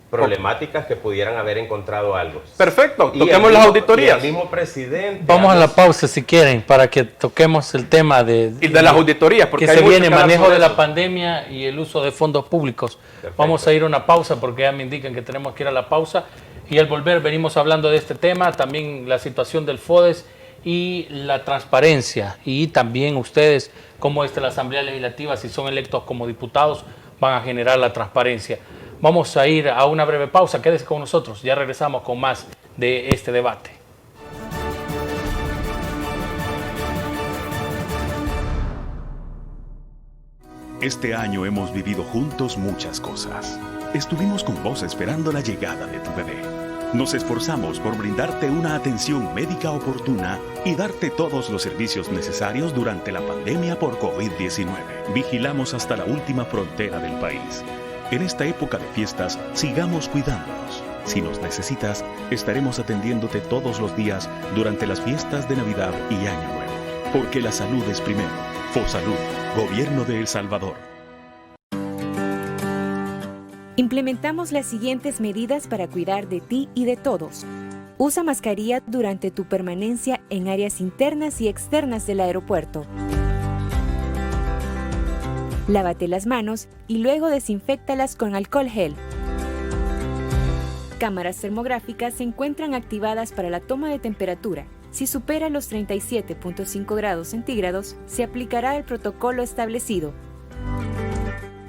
problemáticas que pudieran haber encontrado algo. Perfecto, toquemos las auditorías. Y el mismo presidente... Vamos a la pausa si quieren, para que toquemos el tema de las auditorías, porque que hay se mucho viene, que hablar manejo sobre de la eso. pandemia y el uso de fondos públicos. Perfecto. Vamos a ir a una pausa porque ya me indican que tenemos que ir a la pausa. Y al volver venimos hablando de este tema, también la situación del FODES y la transparencia. Y también ustedes, como la Asamblea Legislativa, si son electos como diputados, van a generar la transparencia. Vamos a ir a una breve pausa, quédese con nosotros, ya regresamos con más de este debate. Este año hemos vivido juntos muchas cosas. Estuvimos con vos esperando la llegada de tu bebé. Nos esforzamos por brindarte una atención médica oportuna y darte todos los servicios necesarios durante la pandemia por COVID-19. Vigilamos hasta la última frontera del país. En esta época de fiestas, sigamos cuidándonos. Si nos necesitas, estaremos atendiéndote todos los días durante las fiestas de Navidad y Año Nuevo. Porque la salud es primero. FOSALUD, Gobierno de El Salvador. Implementamos las siguientes medidas para cuidar de ti y de todos. Usa mascarilla durante tu permanencia en áreas internas y externas del aeropuerto. Lávate las manos y luego desinféctalas con alcohol gel. Cámaras termográficas se encuentran activadas para la toma de temperatura. Si supera los 37.5 grados centígrados, se aplicará el protocolo establecido.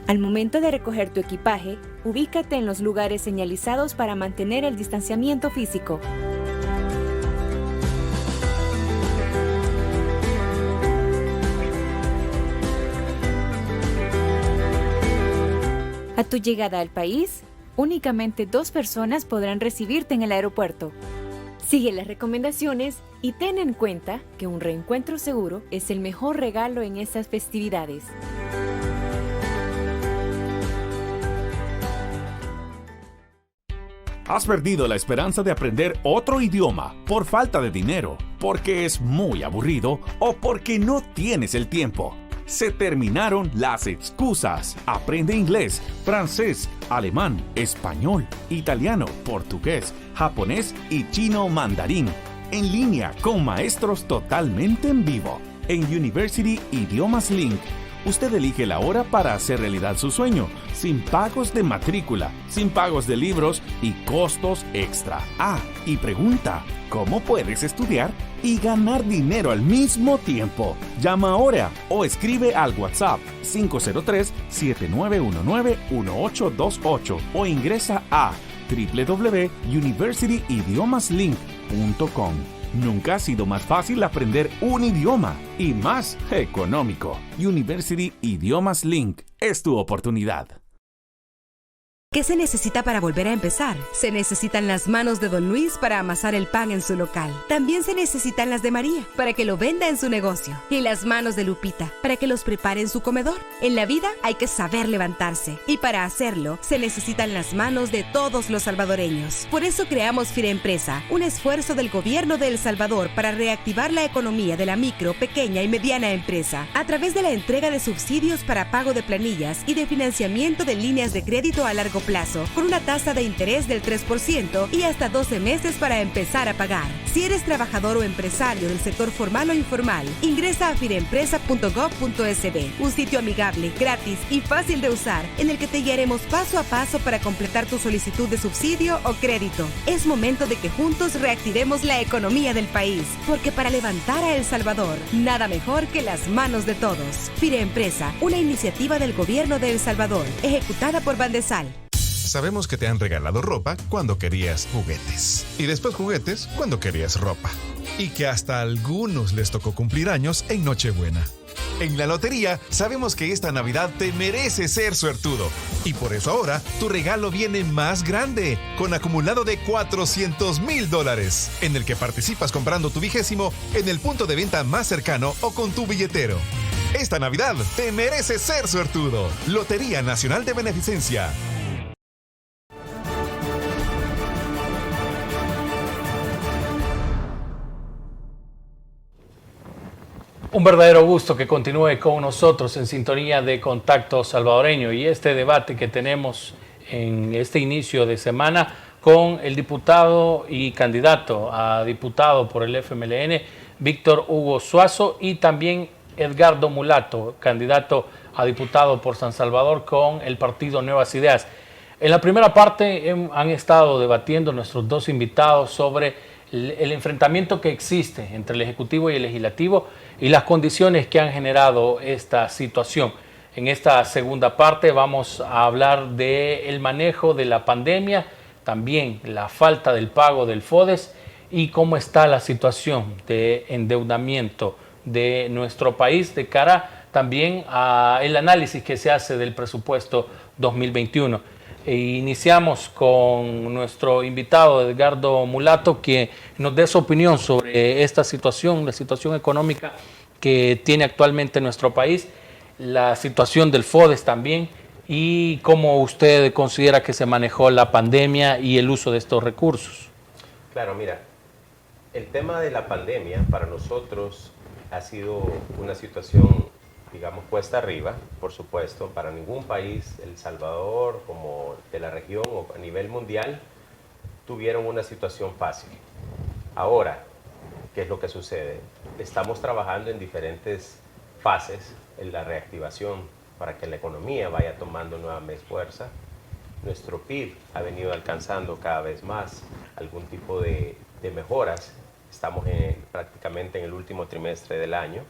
Al momento de recoger tu equipaje, ubícate en los lugares señalizados para mantener el distanciamiento físico. A tu llegada al país, únicamente 2 personas podrán recibirte en el aeropuerto. Sigue las recomendaciones y ten en cuenta que un reencuentro seguro es el mejor regalo en estas festividades. ¿Has perdido la esperanza de aprender otro idioma por falta de dinero, porque es muy aburrido o porque no tienes el tiempo? Se terminaron las excusas. Aprende inglés, francés, alemán, español, italiano, portugués, japonés y chino mandarín. En línea con maestros totalmente en vivo. En University Idiomas Link, usted elige la hora para hacer realidad su sueño, sin pagos de matrícula, sin pagos de libros y costos extra. Ah, y pregunta, ¿cómo puedes estudiar y ganar dinero al mismo tiempo? Llama ahora o escribe al WhatsApp 503-7919-1828 o ingresa a www.universityidiomaslink.com. Nunca ha sido más fácil aprender un idioma y más económico. University Idiomas Link es tu oportunidad. ¿Qué se necesita para volver a empezar? Se necesitan las manos de Don Luis para amasar el pan en su local. También se necesitan las de María para que lo venda en su negocio. Y las manos de Lupita para que los prepare en su comedor. En la vida hay que saber levantarse. Y para hacerlo, se necesitan las manos de todos los salvadoreños. Por eso creamos Fireempresa, un esfuerzo del gobierno de El Salvador para reactivar la economía de la micro, pequeña y mediana empresa. A través de la entrega de subsidios para pago de planillas y de financiamiento de líneas de crédito a largo plazo, con una tasa de interés del 3% y hasta 12 meses para empezar a pagar. Si eres trabajador o empresario del sector formal o informal, ingresa a fireempresa.gov.sb, un sitio amigable, gratis y fácil de usar, en el que te guiaremos paso a paso para completar tu solicitud de subsidio o crédito. Es momento de que juntos reactivemos la economía del país, porque para levantar a El Salvador, nada mejor que las manos de todos. Fireempresa, una iniciativa del gobierno de El Salvador, ejecutada por Bandesal. Sabemos que te han regalado ropa cuando querías juguetes. Y después juguetes cuando querías ropa. Y que hasta a algunos les tocó cumplir años en Nochebuena. En la lotería sabemos que esta Navidad te merece ser suertudo. Y por eso ahora tu regalo viene más grande, con acumulado de $400,000, en el que participas comprando tu 20º en el punto de venta más cercano o con tu billetero. Esta Navidad te merece ser suertudo. Lotería Nacional de Beneficencia. Un verdadero gusto que continúe con nosotros en sintonía de Contacto Salvadoreño y este debate que tenemos en este inicio de semana con el diputado y candidato a diputado por el FMLN, Víctor Hugo Suazo, y también Edgardo Mulato, candidato a diputado por San Salvador con el partido Nuevas Ideas. En la primera parte han estado debatiendo nuestros dos invitados sobre el enfrentamiento que existe entre el Ejecutivo y el Legislativo y las condiciones que han generado esta situación. En esta segunda parte vamos a hablar del manejo de la pandemia, también la falta del pago del FODES y cómo está la situación de endeudamiento de nuestro país de cara también al análisis que se hace del presupuesto 2021. Iniciamos con nuestro invitado Edgardo Mulato, que nos dé su opinión sobre esta situación, la situación económica que tiene actualmente nuestro país, la situación del FODES también, y cómo usted considera que se manejó la pandemia y el uso de estos recursos. Claro, mira, el tema de la pandemia para nosotros ha sido una situación, digamos, cuesta arriba, por supuesto. Para ningún país, El Salvador como de la región o a nivel mundial, tuvieron una situación fácil. Ahora, ¿qué es lo que sucede? Estamos trabajando en diferentes fases en la reactivación para que la economía vaya tomando nuevamente fuerza. Nuestro PIB ha venido alcanzando cada vez más algún tipo de mejoras. Estamos prácticamente en el último trimestre del año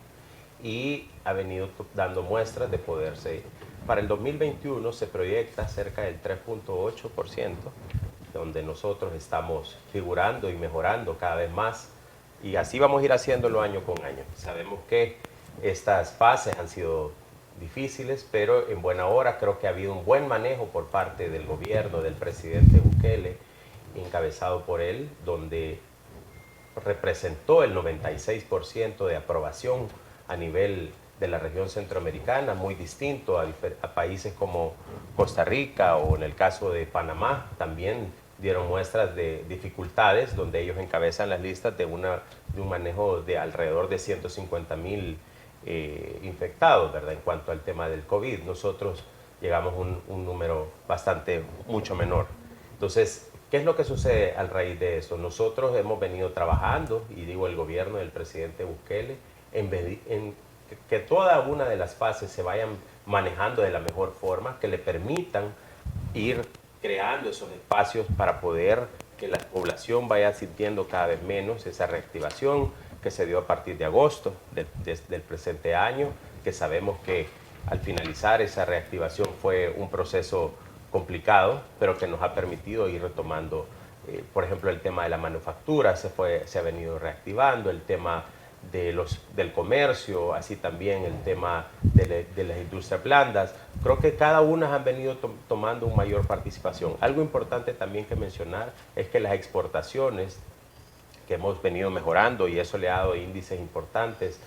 y ha venido dando muestras de poderse. Para el 2021 se proyecta cerca del 3.8%, donde nosotros estamos figurando y mejorando cada vez más, y así vamos a ir haciéndolo año con año. Sabemos que estas fases han sido difíciles, pero en buena hora creo que ha habido un buen manejo por parte del gobierno, del presidente Bukele, encabezado por él, donde representó el 96% de aprobación a nivel de la región centroamericana, muy distinto a países como Costa Rica o en el caso de Panamá, también dieron muestras de dificultades, donde ellos encabezan las listas de un manejo de alrededor de 150,000 infectados, ¿verdad? En cuanto al tema del COVID, nosotros llegamos a un número mucho menor. Entonces, ¿qué es lo que sucede a raíz de eso? Nosotros hemos venido trabajando, y digo el gobierno del presidente Bukele, en que toda una de las fases se vayan manejando de la mejor forma, que le permitan ir creando esos espacios para poder que la población vaya sintiendo cada vez menos esa reactivación que se dio a partir de agosto del presente año, que sabemos que al finalizar esa reactivación fue un proceso complicado, pero que nos ha permitido ir retomando, por ejemplo, el tema de la manufactura se ha venido reactivando, el tema del comercio, así también el tema de las industrias blandas. Creo que cada una han venido tomando una mayor participación. Algo importante también que mencionar es que las exportaciones que hemos venido mejorando, y eso le ha dado índices importantes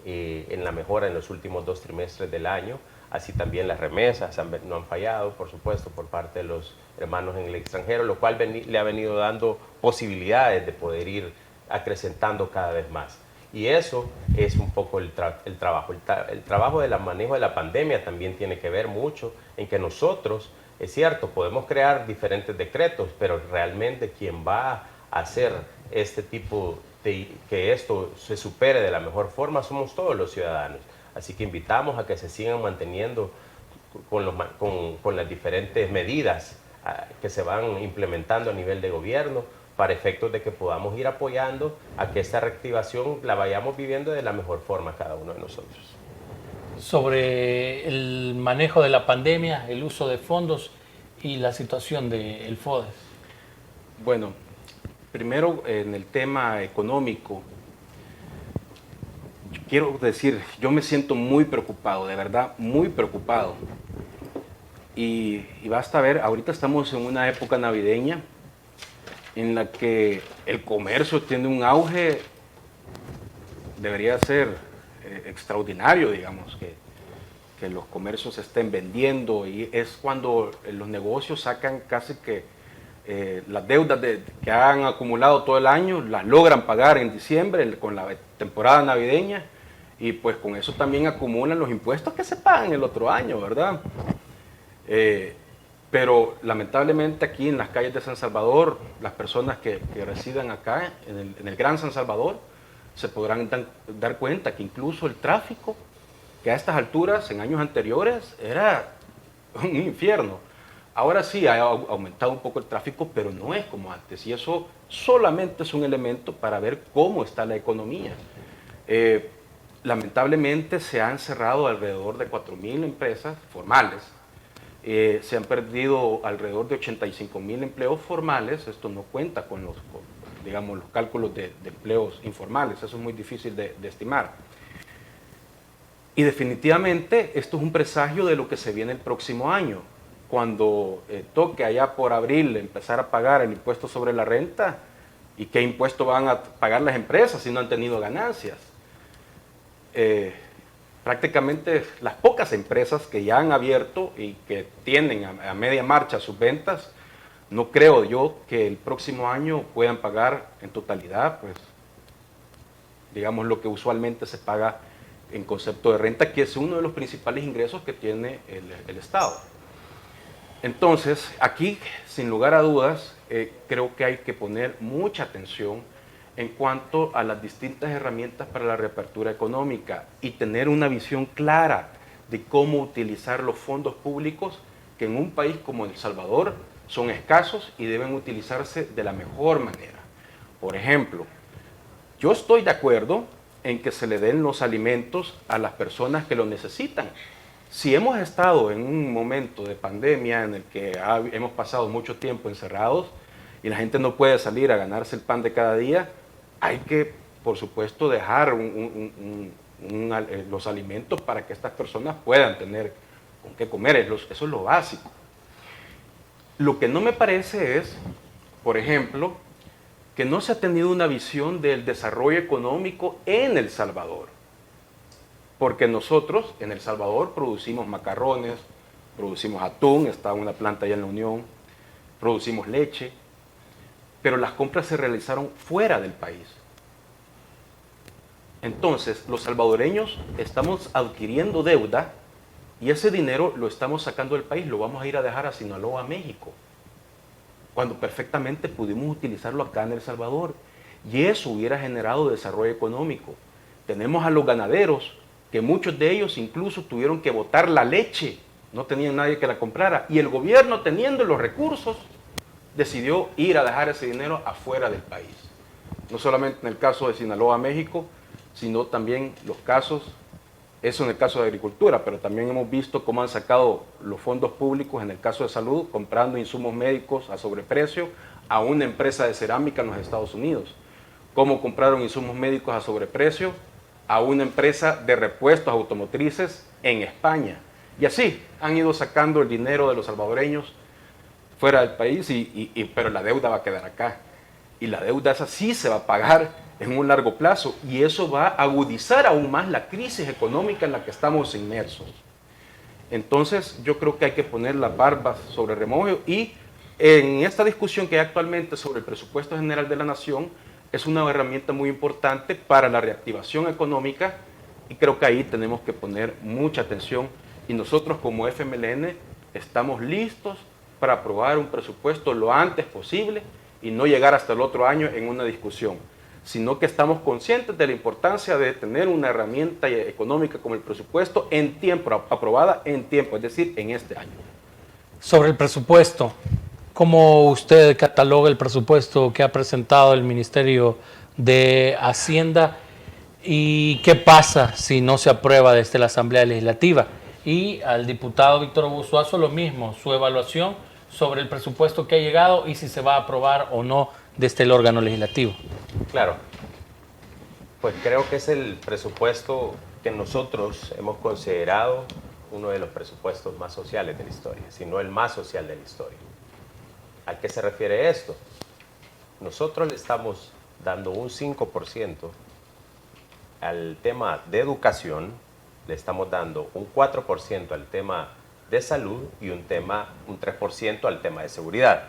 en la mejora en los últimos 2 trimestres del año, así también las remesas no han fallado, por supuesto, por parte de los hermanos en el extranjero, lo cual le ha venido dando posibilidades de poder ir acrecentando cada vez más. Y eso es un poco el trabajo. El trabajo del manejo de la pandemia también tiene que ver mucho en que nosotros, es cierto, podemos crear diferentes decretos, pero realmente quien va a hacer este tipo de que esto se supere de la mejor forma somos todos los ciudadanos. Así que invitamos a que se sigan manteniendo con las diferentes medidas que se van implementando a nivel de gobierno, para efectos de que podamos ir apoyando a que esta reactivación la vayamos viviendo de la mejor forma cada uno de nosotros. Sobre el manejo de la pandemia, el uso de fondos y la situación del FODES. Bueno, primero en el tema económico, quiero decir, yo me siento muy preocupado, de verdad, muy preocupado. Y basta ver, ahorita estamos en una época navideña en la que el comercio tiene un auge, debería ser extraordinario, digamos, que los comercios estén vendiendo, y es cuando los negocios sacan casi que las deudas que han acumulado todo el año, las logran pagar en diciembre con la temporada navideña, y pues con eso también acumulan los impuestos que se pagan el otro año, ¿verdad? Pero lamentablemente aquí en las calles de San Salvador, las personas que residan acá en el Gran San Salvador, se podrán dar cuenta que incluso el tráfico, que a estas alturas, en años anteriores, era un infierno. Ahora sí ha aumentado un poco el tráfico, pero no es como antes. Y eso solamente es un elemento para ver cómo está la economía. Lamentablemente se han cerrado alrededor de 4.000 empresas formales. Se han perdido alrededor de 85.000 empleos formales. Esto no cuenta con los cálculos de empleos informales. Eso es muy difícil de estimar. Y definitivamente esto es un presagio de lo que se viene el próximo año. Cuando toque allá por abril empezar a pagar el impuesto sobre la renta, ¿y qué impuesto van a pagar las empresas si no han tenido ganancias? Prácticamente las pocas empresas que ya han abierto y que tienen a media marcha sus ventas, no creo yo que el próximo año puedan pagar en totalidad, pues, digamos, lo que usualmente se paga en concepto de renta, que es uno de los principales ingresos que tiene el Estado. Entonces, aquí, sin lugar a dudas, creo que hay que poner mucha atención en cuanto a las distintas herramientas para la reapertura económica y tener una visión clara de cómo utilizar los fondos públicos que en un país como El Salvador son escasos y deben utilizarse de la mejor manera. Por ejemplo, yo estoy de acuerdo en que se le den los alimentos a las personas que lo necesitan. Si hemos estado en un momento de pandemia en el que hemos pasado mucho tiempo encerrados y la gente no puede salir a ganarse el pan de cada día, hay que, por supuesto, dejar los alimentos para que estas personas puedan tener con qué comer. Eso es lo básico. Lo que no me parece es, por ejemplo, que no se ha tenido una visión del desarrollo económico en El Salvador. Porque nosotros en El Salvador producimos macarrones, producimos atún, está una planta allá en la Unión, producimos leche, pero las compras se realizaron fuera del país. Entonces, los salvadoreños estamos adquiriendo deuda y ese dinero lo estamos sacando del país, lo vamos a ir a dejar a Sinaloa, México, cuando perfectamente pudimos utilizarlo acá en El Salvador. Y eso hubiera generado desarrollo económico. Tenemos a los ganaderos, que muchos de ellos incluso tuvieron que botar la leche, no tenían nadie que la comprara, y el gobierno, teniendo los recursos, decidió ir a dejar ese dinero afuera del país. No solamente en el caso de Sinaloa, México, sino también los casos, eso en el caso de agricultura, pero también hemos visto cómo han sacado los fondos públicos en el caso de salud, comprando insumos médicos a sobreprecio a una empresa de cerámica en los Estados Unidos. Cómo compraron insumos médicos a sobreprecio a una empresa de repuestos automotrices en España. Y así han ido sacando el dinero de los salvadoreños fuera del país, pero la deuda va a quedar acá. Y la deuda esa sí se va a pagar en un largo plazo y eso va a agudizar aún más la crisis económica en la que estamos inmersos. Entonces yo creo que hay que poner las barbas sobre el remojo y en esta discusión que hay actualmente sobre el presupuesto general de la nación es una herramienta muy importante para la reactivación económica y creo que ahí tenemos que poner mucha atención y nosotros como FMLN estamos listos para aprobar un presupuesto lo antes posible y no llegar hasta el otro año en una discusión, sino que estamos conscientes de la importancia de tener una herramienta económica como el presupuesto en tiempo, aprobada en tiempo, es decir, en este año. Sobre el presupuesto, ¿cómo usted cataloga el presupuesto que ha presentado el Ministerio de Hacienda y qué pasa si no se aprueba desde la Asamblea Legislativa? Y al diputado Víctor Hugo Suazo lo mismo, su evaluación sobre el presupuesto que ha llegado y si se va a aprobar o no desde el órgano legislativo. Claro, pues creo que es el presupuesto que nosotros hemos considerado uno de los presupuestos más sociales de la historia, si no el más social de la historia. ¿A qué se refiere esto? Nosotros le estamos dando un 5% al tema de educación, le estamos dando un 4% al tema de salud y un 3% al tema de seguridad.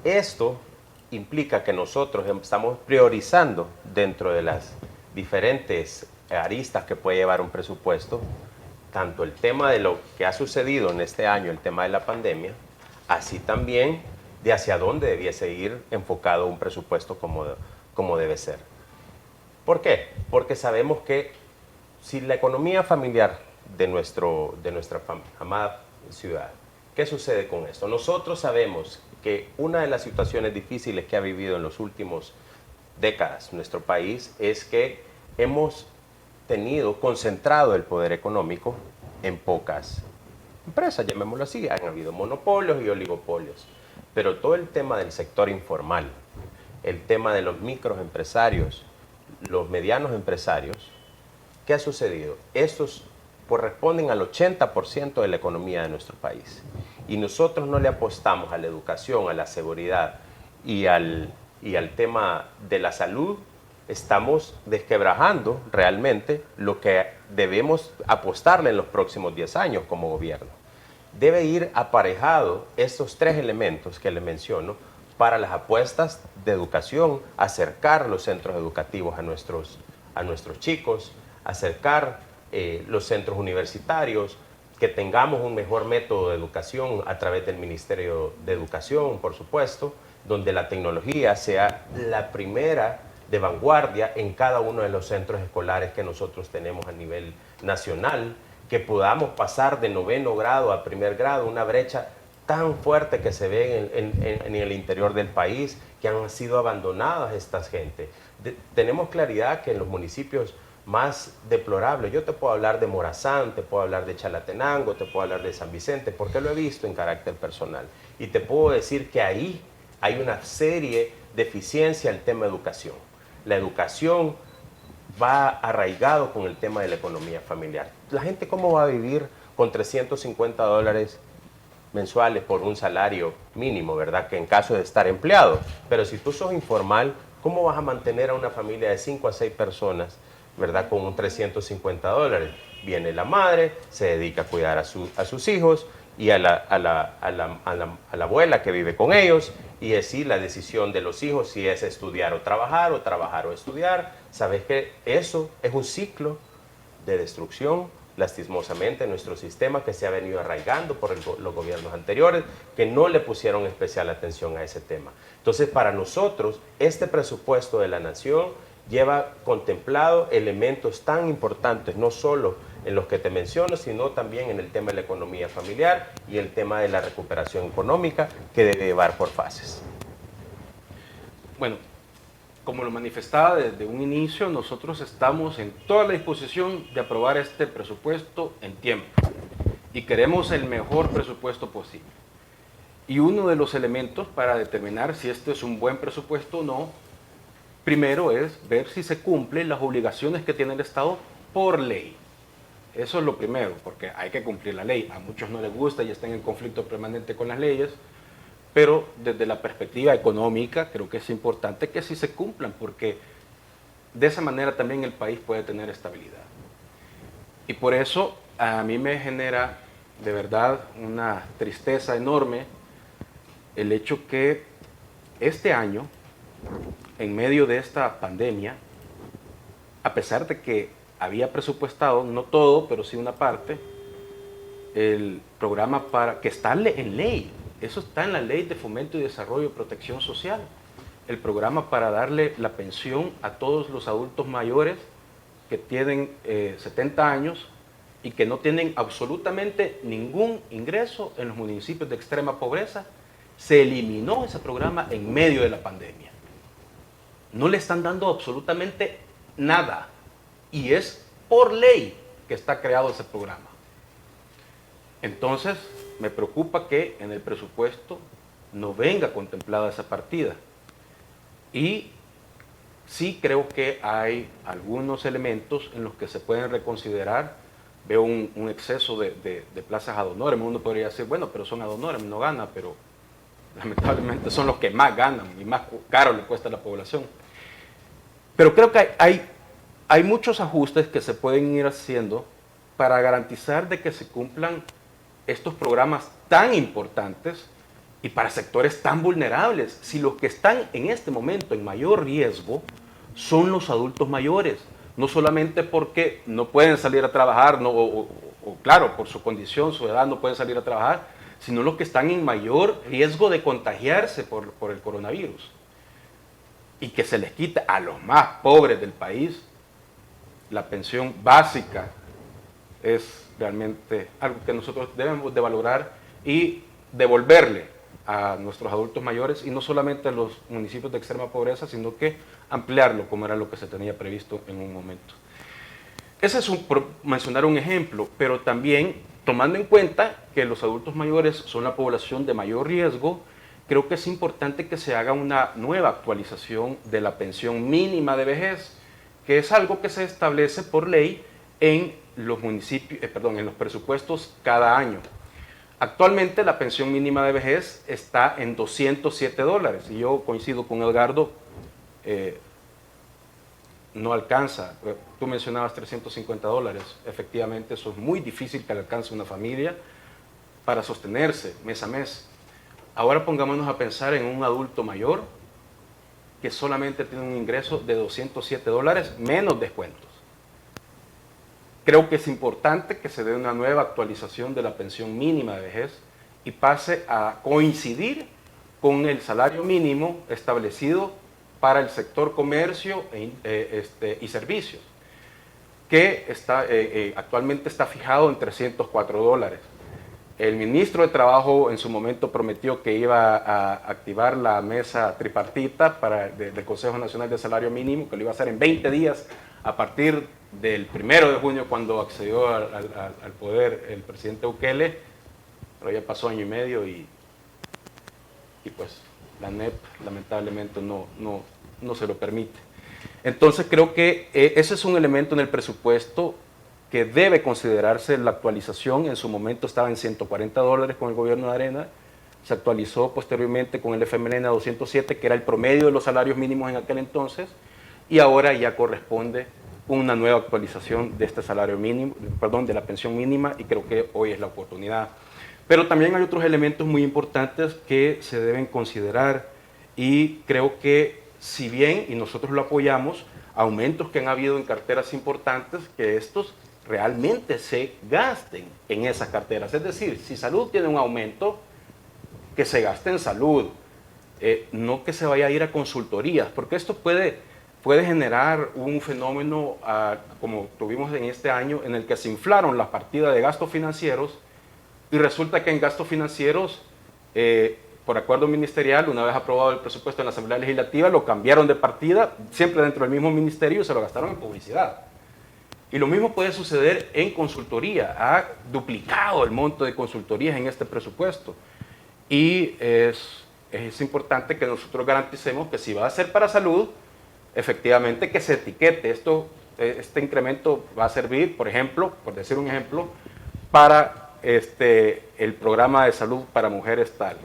Esto implica que nosotros estamos priorizando dentro de las diferentes aristas que puede llevar un presupuesto, tanto el tema de lo que ha sucedido en este año, el tema de la pandemia, así también de hacia dónde debiese ir enfocado un presupuesto como debe ser. ¿Por qué? Porque sabemos que si la economía familiar de nuestra amada ciudad, ¿qué sucede con esto? Nosotros sabemos que una de las situaciones difíciles que ha vivido en los últimos décadas nuestro país es que hemos tenido concentrado el poder económico en pocas empresas, llamémoslo así. Han habido monopolios y oligopolios, pero todo el tema del sector informal, el tema de los microempresarios, los medianos empresarios, ¿qué ha sucedido? Estos corresponden al 80% de la economía de nuestro país. Y nosotros no le apostamos a la educación, a la seguridad y al tema de la salud, estamos desquebrajando realmente lo que debemos apostarle en los próximos 10 años como gobierno. Debe ir aparejado estos 3 elementos que le menciono para las apuestas de educación, acercar los centros educativos a nuestros chicos, acercar los centros universitarios, que tengamos un mejor método de educación a través del Ministerio de Educación, por supuesto, donde la tecnología sea la primera de vanguardia en cada uno de los centros escolares que nosotros tenemos a nivel nacional, que podamos pasar de 9º grado a 1er grado, una brecha tan fuerte que se ve en el interior del país, que han sido abandonadas estas gentes. Tenemos claridad que en los municipios más deplorables, yo te puedo hablar de Morazán, te puedo hablar de Chalatenango, te puedo hablar de San Vicente, porque lo he visto en carácter personal. Y te puedo decir que ahí hay una serie de deficiencia en el tema de educación. La educación va arraigado con el tema de la economía familiar. La gente, ¿cómo va a vivir con $350 mensuales por un salario mínimo, verdad? Que en caso de estar empleado. Pero si tú sos informal, ¿cómo vas a mantener a una familia de 5 a 6 personas, verdad? Con un $350. Viene la madre, se dedica a cuidar a sus hijos y a la abuela que vive con ellos, y así la decisión de los hijos si es estudiar o trabajar o estudiar. Sabes que eso es un ciclo de destrucción, lastimosamente, en nuestro sistema, que se ha venido arraigando por los gobiernos anteriores, que no le pusieron especial atención a ese tema. Entonces, para nosotros, este presupuesto de la nación lleva contemplado elementos tan importantes, no solo en los que te menciono, sino también en el tema de la economía familiar y el tema de la recuperación económica, que debe llevar por fases. Bueno, como lo manifestaba desde un inicio, nosotros estamos en toda la disposición de aprobar este presupuesto en tiempo y queremos el mejor presupuesto posible. Y uno de los elementos para determinar si esto es un buen presupuesto o no, primero es ver si se cumplen las obligaciones que tiene el Estado por ley. Eso es lo primero, porque hay que cumplir la ley. A muchos no les gusta y están en conflicto permanente con las leyes, pero desde la perspectiva económica creo que es importante que sí se cumplan, porque de esa manera también el país puede tener estabilidad. Y por eso a mí me genera de verdad una tristeza enorme el hecho que este año, en medio de esta pandemia, a pesar de que había presupuestado, no todo, pero sí una parte, el programa que está en ley, eso está en la Ley de Fomento y Desarrollo de Protección Social, el programa para darle la pensión a todos los adultos mayores que tienen 70 años y que no tienen absolutamente ningún ingreso en los municipios de extrema pobreza. Se eliminó ese programa en medio de la pandemia. No le están dando absolutamente nada. Y es por ley que está creado ese programa. Entonces, me preocupa que en el presupuesto no venga contemplada esa partida. Y sí creo que hay algunos elementos en los que se pueden reconsiderar. Veo un exceso de plazas ad honorem. Uno podría decir, bueno, pero son ad honorem, no gana, pero lamentablemente son los que más ganan y más caro le cuesta a la población. Pero creo que hay muchos ajustes que se pueden ir haciendo para garantizar de que se cumplan estos programas tan importantes y para sectores tan vulnerables. Si los que están en este momento en mayor riesgo son los adultos mayores, no solamente porque no pueden salir a trabajar, no, o claro, por su condición, su edad, no pueden salir a trabajar, sino los que están en mayor riesgo de contagiarse por el coronavirus. Y que se les quite a los más pobres del país la pensión básica es realmente algo que nosotros debemos de valorar y devolverle a nuestros adultos mayores, y no solamente a los municipios de extrema pobreza, sino que ampliarlo como era lo que se tenía previsto en un momento. Ese es por mencionar un ejemplo, pero también tomando en cuenta que los adultos mayores son la población de mayor riesgo, creo que es importante que se haga una nueva actualización de la pensión mínima de vejez, que es algo que se establece por ley en los municipios, en los presupuestos cada año. Actualmente la pensión mínima de vejez está en $207 y yo coincido con Edgardo, no alcanza. Tú mencionabas $350, efectivamente eso es muy difícil que alcance una familia para sostenerse mes a mes. Ahora pongámonos a pensar en un adulto mayor que solamente tiene un ingreso de $207 menos descuentos. Creo que es importante que se dé una nueva actualización de la pensión mínima de vejez y pase a coincidir con el salario mínimo establecido para el sector comercio y servicios, que actualmente está fijado en $304. El ministro de Trabajo en su momento prometió que iba a activar la mesa tripartita del Consejo Nacional de Salario Mínimo, que lo iba a hacer en 20 días a partir del 1 de junio, cuando accedió al poder el presidente Bukele, pero ya pasó año y medio y pues la NEP lamentablemente no se lo permite. Entonces creo que ese es un elemento en el presupuesto que debe considerarse. La actualización en su momento estaba en $140 con el gobierno de Arena, se actualizó posteriormente con el FMLN a 207, que era el promedio de los salarios mínimos en aquel entonces, y ahora ya corresponde una nueva actualización de este salario mínimo, de la pensión mínima, y creo que hoy es la oportunidad. Pero también hay otros elementos muy importantes que se deben considerar, y creo que si bien, y nosotros lo apoyamos, aumentos que han habido en carteras importantes, que estos realmente se gasten en esas carteras. Es decir, si salud tiene un aumento, que se gaste en salud, no que se vaya a ir a consultorías, porque esto puede generar un fenómeno como tuvimos en este año, en el que se inflaron las partidas de gastos financieros, y resulta que en gastos financieros, por acuerdo ministerial, una vez aprobado el presupuesto en la Asamblea Legislativa, lo cambiaron de partida, siempre dentro del mismo ministerio, y se lo gastaron en publicidad. Y lo mismo puede suceder en consultoría. Ha duplicado el monto de consultorías en este presupuesto. Y es importante que nosotros garanticemos que si va a ser para salud, efectivamente que se etiquete. Este incremento va a servir, por ejemplo, por decir un ejemplo, para el programa de salud para mujeres tal,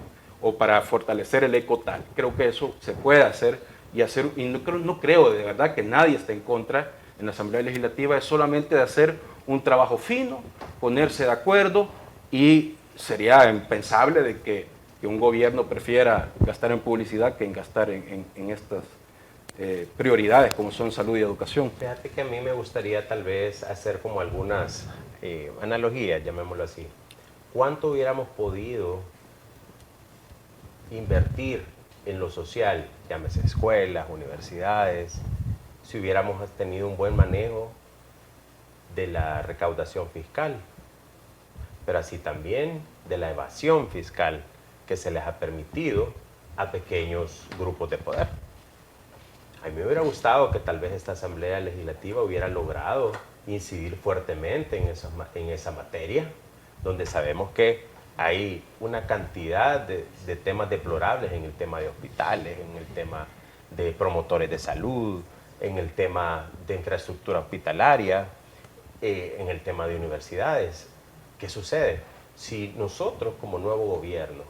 o para fortalecer el ECO tal. Creo que eso se puede hacer, y no creo de verdad que nadie esté en contra en la Asamblea Legislativa. Es solamente de hacer un trabajo fino, ponerse de acuerdo, y sería impensable de que un gobierno prefiera gastar en publicidad que en gastar en estas prioridades como son salud y educación. Fíjate que a mí me gustaría tal vez hacer como algunas analogías, llamémoslo así. ¿Cuánto hubiéramos podido invertir en lo social, llámese escuelas, universidades, si hubiéramos tenido un buen manejo de la recaudación fiscal, pero así también de la evasión fiscal que se les ha permitido a pequeños grupos de poder? A mí me hubiera gustado que tal vez esta Asamblea Legislativa hubiera logrado incidir fuertemente en esa materia, donde sabemos que hay una cantidad de temas deplorables en el tema de hospitales, en el tema de promotores de salud, en el tema de infraestructura hospitalaria, en el tema de universidades. ¿Qué sucede? Si nosotros como nuevo gobierno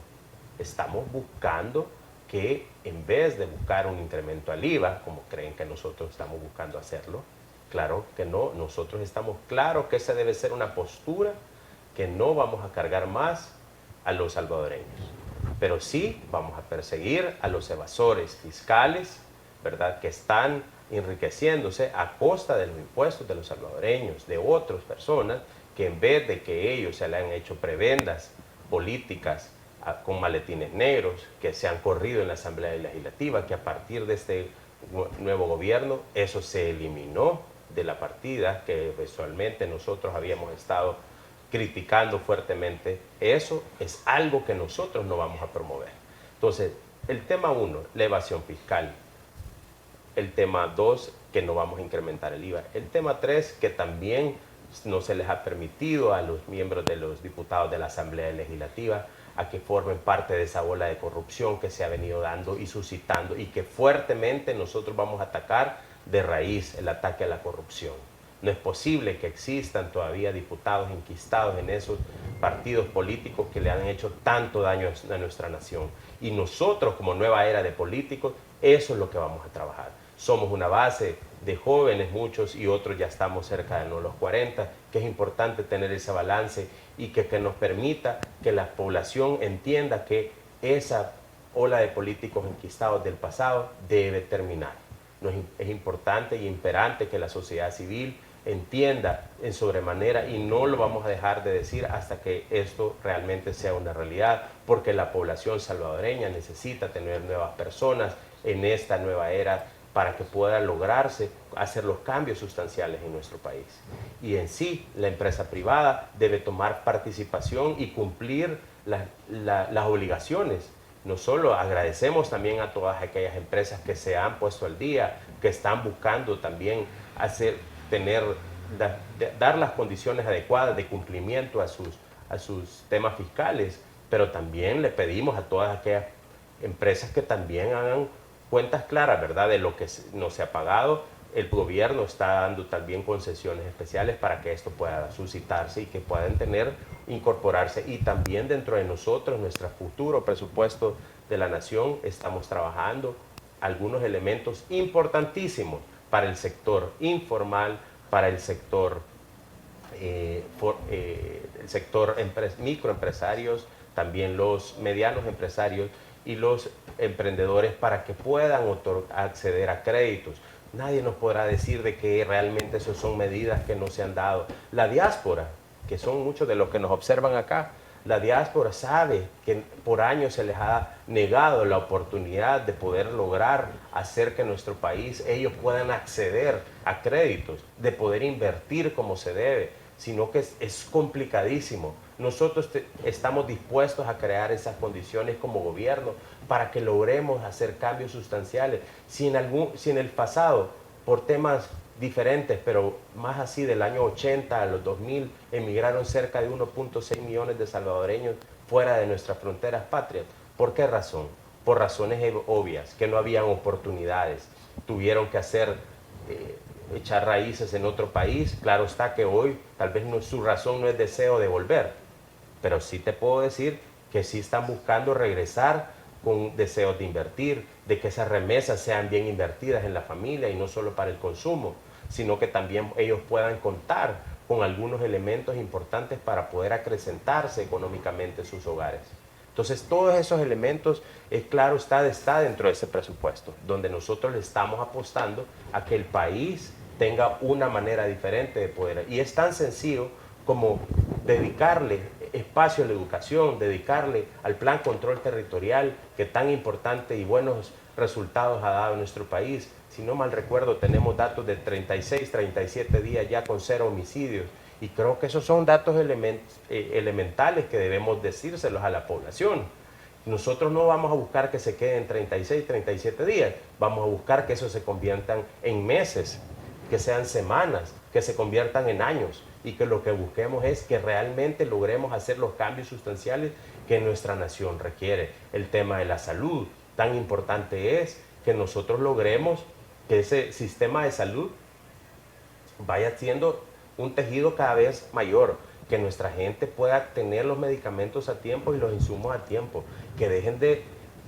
estamos buscando que en vez de buscar un incremento al IVA, como creen que nosotros estamos buscando hacerlo, claro que no, nosotros estamos claros que esa debe ser una postura, que no vamos a cargar más a los salvadoreños, pero sí vamos a perseguir a los evasores fiscales ¿verdad?, que están enriqueciéndose a costa de los impuestos de los salvadoreños, de otras personas que en vez de que ellos se le han hecho prebendas políticas con maletines negros, que se han corrido en la Asamblea Legislativa, que a partir de este nuevo gobierno eso se eliminó de la partida, que visualmente nosotros habíamos estado criticando fuertemente. Eso es algo que nosotros no vamos a promover. Entonces, el tema 1, la evasión fiscal. El tema 2, que no vamos a incrementar el IVA. El tema 3, que también no se les ha permitido a los miembros de los diputados de la Asamblea Legislativa a que formen parte de esa ola de corrupción que se ha venido dando y suscitando, y que fuertemente nosotros vamos a atacar de raíz el ataque a la corrupción. No es posible que existan todavía diputados enquistados en esos partidos políticos que le han hecho tanto daño a nuestra nación. Y nosotros, como nueva era de políticos, eso es lo que vamos a trabajar. Somos una base de jóvenes, muchos, y otros ya estamos cerca de los 40, que es importante tener ese balance y que nos permita que la población entienda que esa ola de políticos enquistados del pasado debe terminar. Es importante y imperante que la sociedad civil entienda en sobremanera, y no lo vamos a dejar de decir hasta que esto realmente sea una realidad, porque la población salvadoreña necesita tener nuevas personas en esta nueva era para que pueda lograrse hacer los cambios sustanciales en nuestro país. Y en sí, la empresa privada debe tomar participación y cumplir las obligaciones. No solo agradecemos también a todas aquellas empresas que se han puesto al día, que están buscando también dar las condiciones adecuadas de cumplimiento a sus temas fiscales, pero también le pedimos a todas aquellas empresas que también hagan cuentas claras, ¿verdad?, de lo que no se ha pagado. El gobierno está dando también concesiones especiales para que esto pueda suscitarse y que puedan incorporarse. Y también dentro de nosotros, nuestro futuro presupuesto de la nación, estamos trabajando algunos elementos importantísimos para el sector informal, para el sector microempresarios, también los medianos empresarios y los emprendedores, para que puedan acceder a créditos. Nadie nos podrá decir de que realmente esas son medidas que no se han dado. La diáspora, que son muchos de los que nos observan acá, la diáspora sabe que por años se les ha negado la oportunidad de poder lograr hacer que nuestro país, ellos puedan acceder a créditos, de poder invertir como se debe, sino que es complicadísimo. Nosotros estamos dispuestos a crear esas condiciones como gobierno para que logremos hacer cambios sustanciales. Si en el pasado, por temas diferentes, pero más así del año 80 a los 2000, emigraron cerca de 1.6 millones de salvadoreños fuera de nuestras fronteras patrias. ¿Por qué razón? Por razones obvias, que no habían oportunidades. Tuvieron que echar raíces en otro país. Claro está que hoy tal vez su razón no es deseo de volver, pero sí te puedo decir que sí están buscando regresar con deseos de invertir, de que esas remesas sean bien invertidas en la familia y no solo para el consumo, sino que también ellos puedan contar con algunos elementos importantes para poder acrecentarse económicamente en sus hogares. Entonces, todos esos elementos, claro está dentro de ese presupuesto, donde nosotros le estamos apostando a que el país tenga una manera diferente de poder. Y es tan sencillo como dedicarle espacio a la educación, dedicarle al plan control territorial, que tan importante y buenos resultados ha dado en nuestro país. Si no mal recuerdo, tenemos datos de 36, 37 días ya con 0 homicidios. Y creo que esos son datos elementales que debemos decírselos a la población. Nosotros no vamos a buscar que se queden 36, 37 días. Vamos a buscar que eso se conviertan en meses, que sean semanas, que se conviertan en años. Y que lo que busquemos es que realmente logremos hacer los cambios sustanciales que nuestra nación requiere. El tema de la salud, tan importante es que nosotros logremos que ese sistema de salud vaya siendo un tejido cada vez mayor, que nuestra gente pueda tener los medicamentos a tiempo y los insumos a tiempo, que dejen de,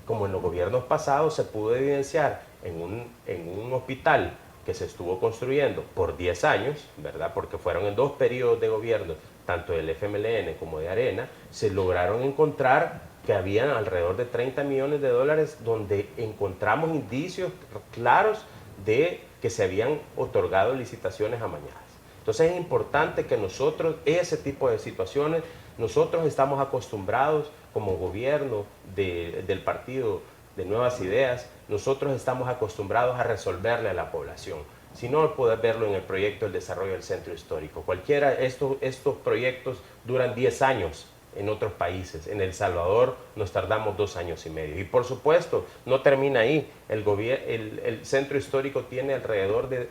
como en los gobiernos pasados se pudo evidenciar en un hospital que se estuvo construyendo por 10 años, ¿verdad? Porque fueron en 2 periodos de gobierno, tanto del FMLN como de Arena, se lograron encontrar que habían alrededor de 30 millones de dólares donde encontramos indicios claros de que se habían otorgado licitaciones amañadas. Entonces es importante que nosotros, ese tipo de situaciones, nosotros estamos acostumbrados como gobierno del partido de Nuevas Ideas, nosotros estamos acostumbrados a resolverle a la población. Si no, poder verlo en el proyecto del desarrollo del centro histórico. Cualquiera, estos proyectos duran 10 años en otros países. En El Salvador nos tardamos 2 años y medio. Y por supuesto, no termina ahí. El centro histórico tiene alrededor de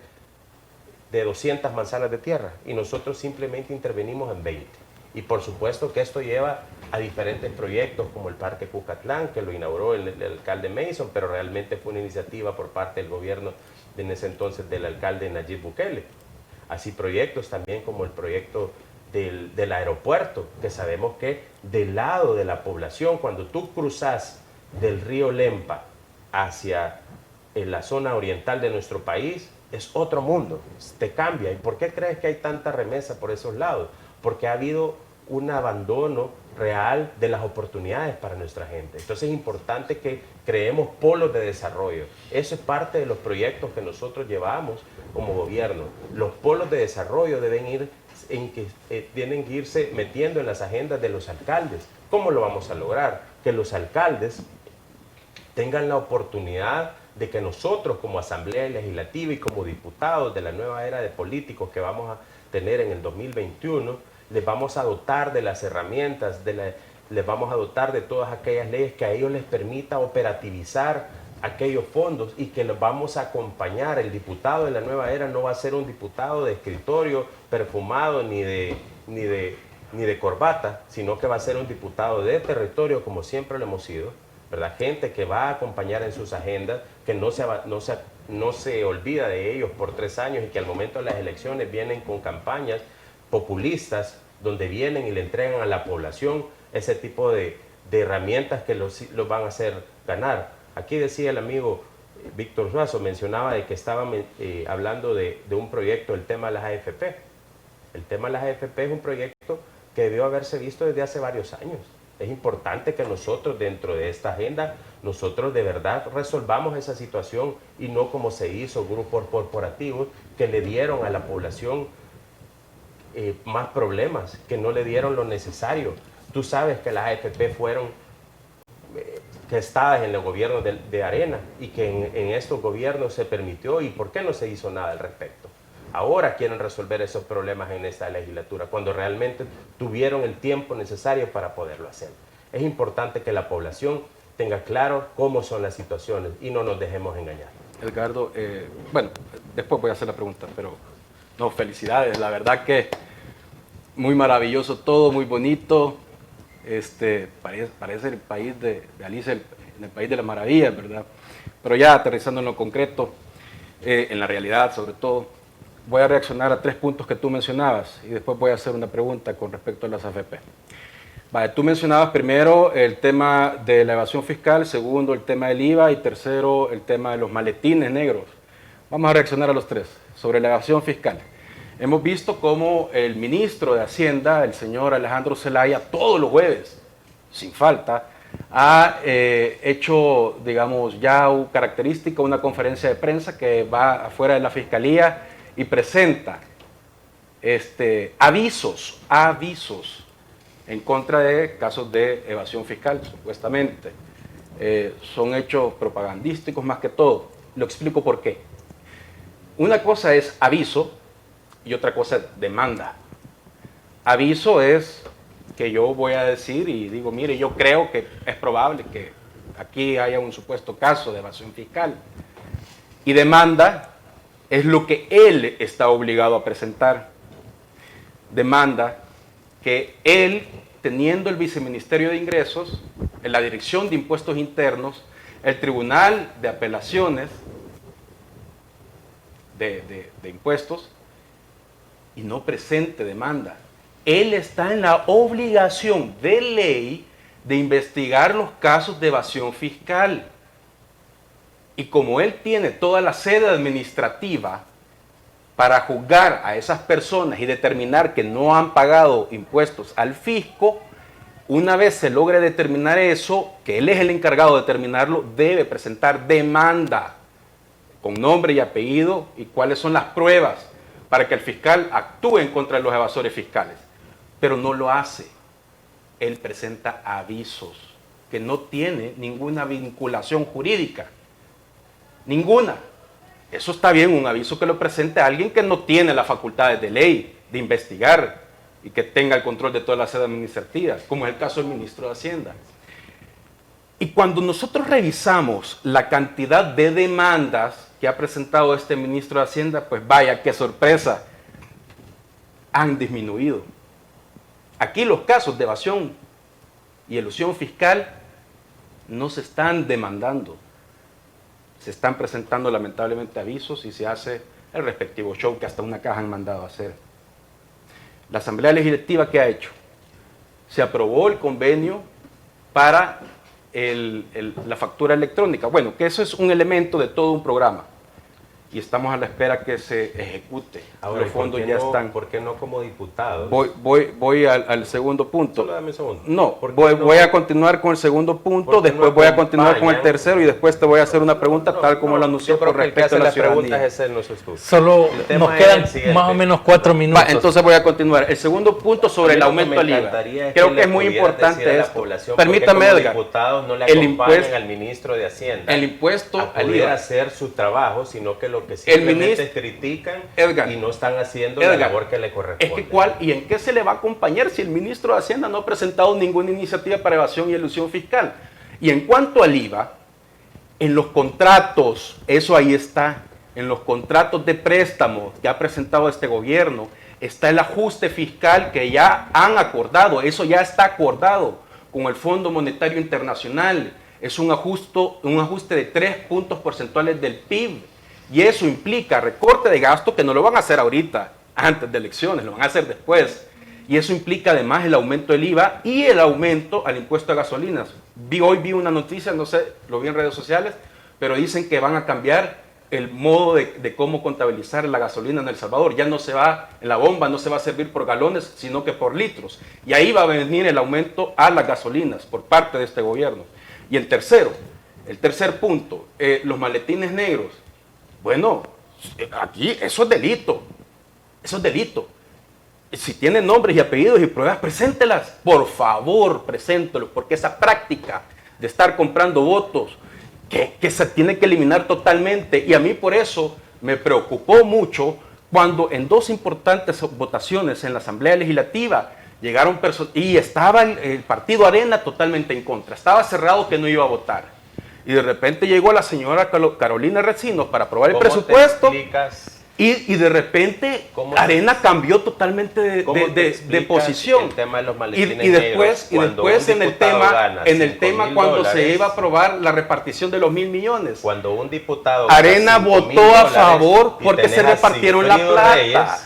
200 manzanas de tierra y nosotros simplemente intervenimos en 20. Y por supuesto que esto lleva a diferentes proyectos como el Parque Cucatlán, que lo inauguró el alcalde Mason, pero realmente fue una iniciativa por parte del gobierno en ese entonces del alcalde Nayib Bukele. Así proyectos también como el proyecto del aeropuerto, que sabemos que del lado de la población, cuando tú cruzas del río Lempa hacia la zona oriental de nuestro país, es otro mundo, te cambia. ¿Y por qué crees que hay tanta remesa por esos lados? Porque ha habido un abandono real de las oportunidades para nuestra gente. Entonces es importante que creemos polos de desarrollo. Eso es parte de los proyectos que nosotros llevamos como gobierno. Los polos de desarrollo tienen que irse metiendo en las agendas de los alcaldes. ¿Cómo lo vamos a lograr? Que los alcaldes tengan la oportunidad de que nosotros como Asamblea Legislativa y como diputados de la nueva era de políticos que vamos a tener en el 2021, les vamos a dotar de las herramientas, les vamos a dotar de todas aquellas leyes que a ellos les permita operativizar aquellos fondos y que los vamos a acompañar. El diputado de la nueva era no va a ser un diputado de escritorio perfumado ni de corbata, sino que va a ser un diputado de territorio como siempre lo hemos sido, ¿verdad? Gente que va a acompañar en sus agendas, que no se olvida de ellos por 3 años y que al momento de las elecciones vienen con campañas populistas donde vienen y le entregan a la población ese tipo de herramientas que los van a hacer ganar. Aquí decía el amigo Víctor Suazo, mencionaba de que estaban hablando de un proyecto, el tema de las AFP. El tema de las AFP es un proyecto que debió haberse visto desde hace varios años. Es importante que nosotros dentro de esta agenda, nosotros de verdad resolvamos esa situación y no como se hizo grupos corporativos que le dieron a la población más problemas, que no le dieron lo necesario. Tú sabes que las AFP fueron gestadas en los gobiernos de Arena y que en estos gobiernos se permitió. ¿Y por qué no se hizo nada al respecto? Ahora quieren resolver esos problemas en esta legislatura, cuando realmente tuvieron el tiempo necesario para poderlo hacer. Es importante que la población tenga claro cómo son las situaciones y no nos dejemos engañar. Edgardo, bueno, después voy a hacer la pregunta, pero no, felicidades, la verdad que muy maravilloso todo, muy bonito. Parece el país de Alicia, en el país de las maravillas, ¿verdad? Pero ya aterrizando en lo concreto, en la realidad sobre todo, voy a reaccionar a 3 puntos que tú mencionabas y después voy a hacer una pregunta con respecto a las AFP. Vale, tú mencionabas primero el tema de la evasión fiscal, segundo el tema del IVA y tercero el tema de los maletines negros. Vamos a reaccionar a los 3. Sobre la evasión fiscal. Hemos visto cómo el ministro de Hacienda, el señor Alejandro Zelaya, todos los jueves, sin falta, ha hecho, digamos, ya característica una conferencia de prensa que va afuera de la Fiscalía y presenta avisos en contra de casos de evasión fiscal, supuestamente. Son hechos propagandísticos más que todo. Lo explico por qué. Una cosa es aviso y otra cosa es demanda. Aviso es que yo voy a decir y digo, mire, yo creo que es probable que aquí haya un supuesto caso de evasión fiscal. Y demanda es lo que él está obligado a presentar. Demanda que él, teniendo el Viceministerio de Ingresos, en la Dirección de Impuestos Internos, el Tribunal de Apelaciones de Impuestos, y no presente demanda. Él está en la obligación de ley de investigar los casos de evasión fiscal. Y como él tiene toda la sede administrativa para juzgar a esas personas y determinar que no han pagado impuestos al fisco, Una vez se logre determinar eso, que él es el encargado de determinarlo, debe presentar demanda con nombre y apellido y cuáles son las pruebas para que el fiscal actúe en contra de los evasores fiscales. Pero no lo hace. Él presenta avisos que no tiene ninguna vinculación jurídica. Ninguna. Eso está bien, un aviso que lo presente a alguien que no tiene las facultades de ley de investigar y que tenga el control de toda la sede administrativa, como es el caso del ministro de Hacienda. Y cuando nosotros revisamos la cantidad de demandas que ha presentado este ministro de Hacienda, pues vaya, qué sorpresa, han disminuido. Aquí los casos de evasión y elusión fiscal no se están demandando. Se están presentando lamentablemente avisos y se hace el respectivo show que hasta una caja han mandado a hacer. La Asamblea Legislativa, ¿qué ha hecho? Se aprobó el convenio para la factura electrónica. Bueno, que eso es un elemento de todo un programa. Y estamos a la espera que se ejecute. Ahora, los fondos ya están. ¿Por qué no como diputados? Voy al segundo punto. Solo dame un segundo. No, voy a continuar con el segundo punto, después voy a continuar con el tercero y después te voy a hacer una pregunta tal como lo anunció por respecto a la ciudadanía. Solo nos quedan más o menos 4 minutos. Entonces voy a continuar. El segundo punto sobre el aumento del IVA. Creo que es muy importante esto. Permítame, Edgar. Los diputados no le acompañan al ministro de Hacienda. El impuesto al IVA. Hacer su trabajo, sino que lo que simplemente critican, Edgar, y no están haciendo la labor que le corresponde. Es que ¿cuál y en qué se le va a acompañar si el ministro de Hacienda no ha presentado ninguna iniciativa para evasión y elusión fiscal? Y en cuanto al IVA, en los contratos, eso ahí está, en los contratos de préstamo que ha presentado este gobierno, está el ajuste fiscal que ya han acordado, eso ya está acordado con el Fondo Monetario Internacional, es un ajuste de 3 puntos porcentuales del PIB. Y eso implica recorte de gasto que no lo van a hacer ahorita, antes de elecciones, lo van a hacer después. Y eso implica además el aumento del IVA y el aumento al impuesto a gasolinas. Hoy vi una noticia, no sé, lo vi en redes sociales, pero dicen que van a cambiar el modo de cómo contabilizar la gasolina en El Salvador. Ya no se va, en la bomba no se va a servir por galones, sino que por litros. Y ahí va a venir el aumento a las gasolinas por parte de este gobierno. Y el tercer punto, los maletines negros. Bueno, aquí eso es delito. Eso es delito. Si tienen nombres y apellidos y pruebas, preséntelas. Por favor, preséntelos, porque esa práctica de estar comprando votos que se tiene que eliminar totalmente. Y a mí por eso me preocupó mucho cuando en 2 importantes votaciones en la Asamblea Legislativa llegaron personas y estaba el partido Arena totalmente en contra. Estaba cerrado que no iba a votar. Y de repente llegó la señora Carolina Recinos para aprobar el presupuesto y de repente Arena cambió totalmente de posición. El tema de los y después en el tema cuando se iba a aprobar la repartición de los 1.000 millones. Cuando un diputado Arena votó a favor porque se repartieron la plata.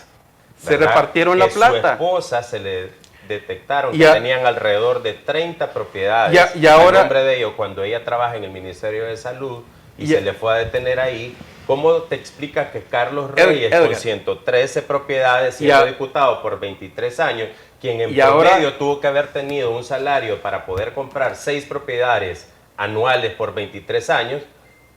Se repartieron la plata. Su esposa se le detectaron que tenían alrededor de 30 propiedades y ahora, a nombre de ellos cuando ella trabaja en el Ministerio de Salud y se le fue a detener ahí. ¿Cómo te explicas que Carlos Reyes con 113 propiedades siendo diputado por 23 años, quien en promedio tuvo que haber tenido un salario para poder comprar 6 propiedades anuales por 23 años?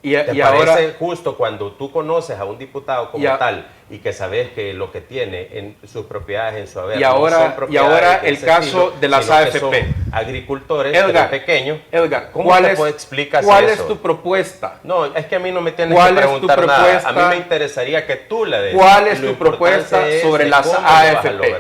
¿Te parece justo cuando tú conoces a un diputado como tal y que sabes que lo que tiene en sus propiedades, en su haber, no son propiedades el caso de las AFP? Son agricultores pequeños. Edgar, ¿cómo te explicas eso? ¿Cuál es tu propuesta? No, es que a mí no me tienes que preguntar nada. A mí me interesaría que tú la des. ¿Cuál es tu propuesta sobre las AFP?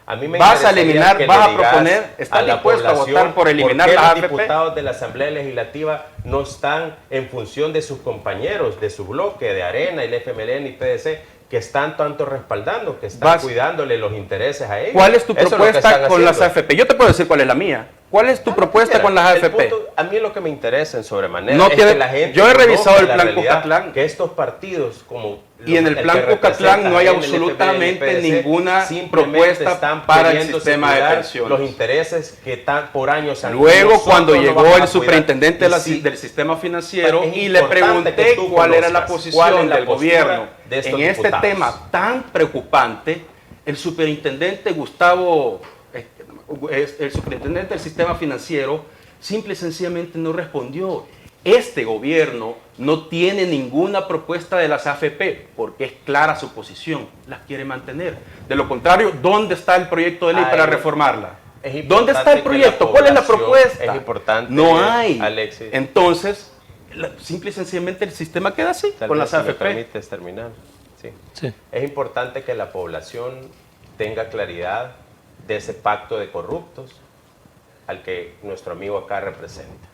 A mí me ¿Vas a eliminar, vas a proponer, estás dispuesto a votar por eliminar las AFP? Los diputados de la Asamblea Legislativa no están en función de sus compañeros, de su bloque, de Arena, el FMLN y PDC, que están tanto respaldando, que están cuidándole los intereses a ellos. ¿Cuál es tu propuesta con las AFP? Yo te puedo decir cuál es la mía. ¿Cuál es tu propuesta con las AFP? A mí lo que me interesa en sobremanera es que la gente... Yo he revisado el plan Cucatlán. Que estos partidos como... Y en el plan Cucatlán no hay absolutamente ninguna propuesta para el sistema de pensiones. Los intereses que por años han... Luego, cuando llegó el superintendente del sistema financiero y le pregunté cuál era la posición del gobierno en este tema tan preocupante, el superintendente Gustavo el superintendente del sistema financiero simple y sencillamente no respondió. Este gobierno no tiene ninguna propuesta de las AFP porque es clara su posición, las quiere mantener. De lo contrario, ¿dónde está el proyecto de ley para reformarla? ¿Dónde está el proyecto? ¿Cuál es la propuesta? Es importante, no hay. Alexis. Entonces, simple y sencillamente el sistema queda así, Tal con vez las si me AFP. permites terminar. Sí. Sí. Es importante que la población tenga claridad de ese pacto de corruptos al que nuestro amigo acá representa.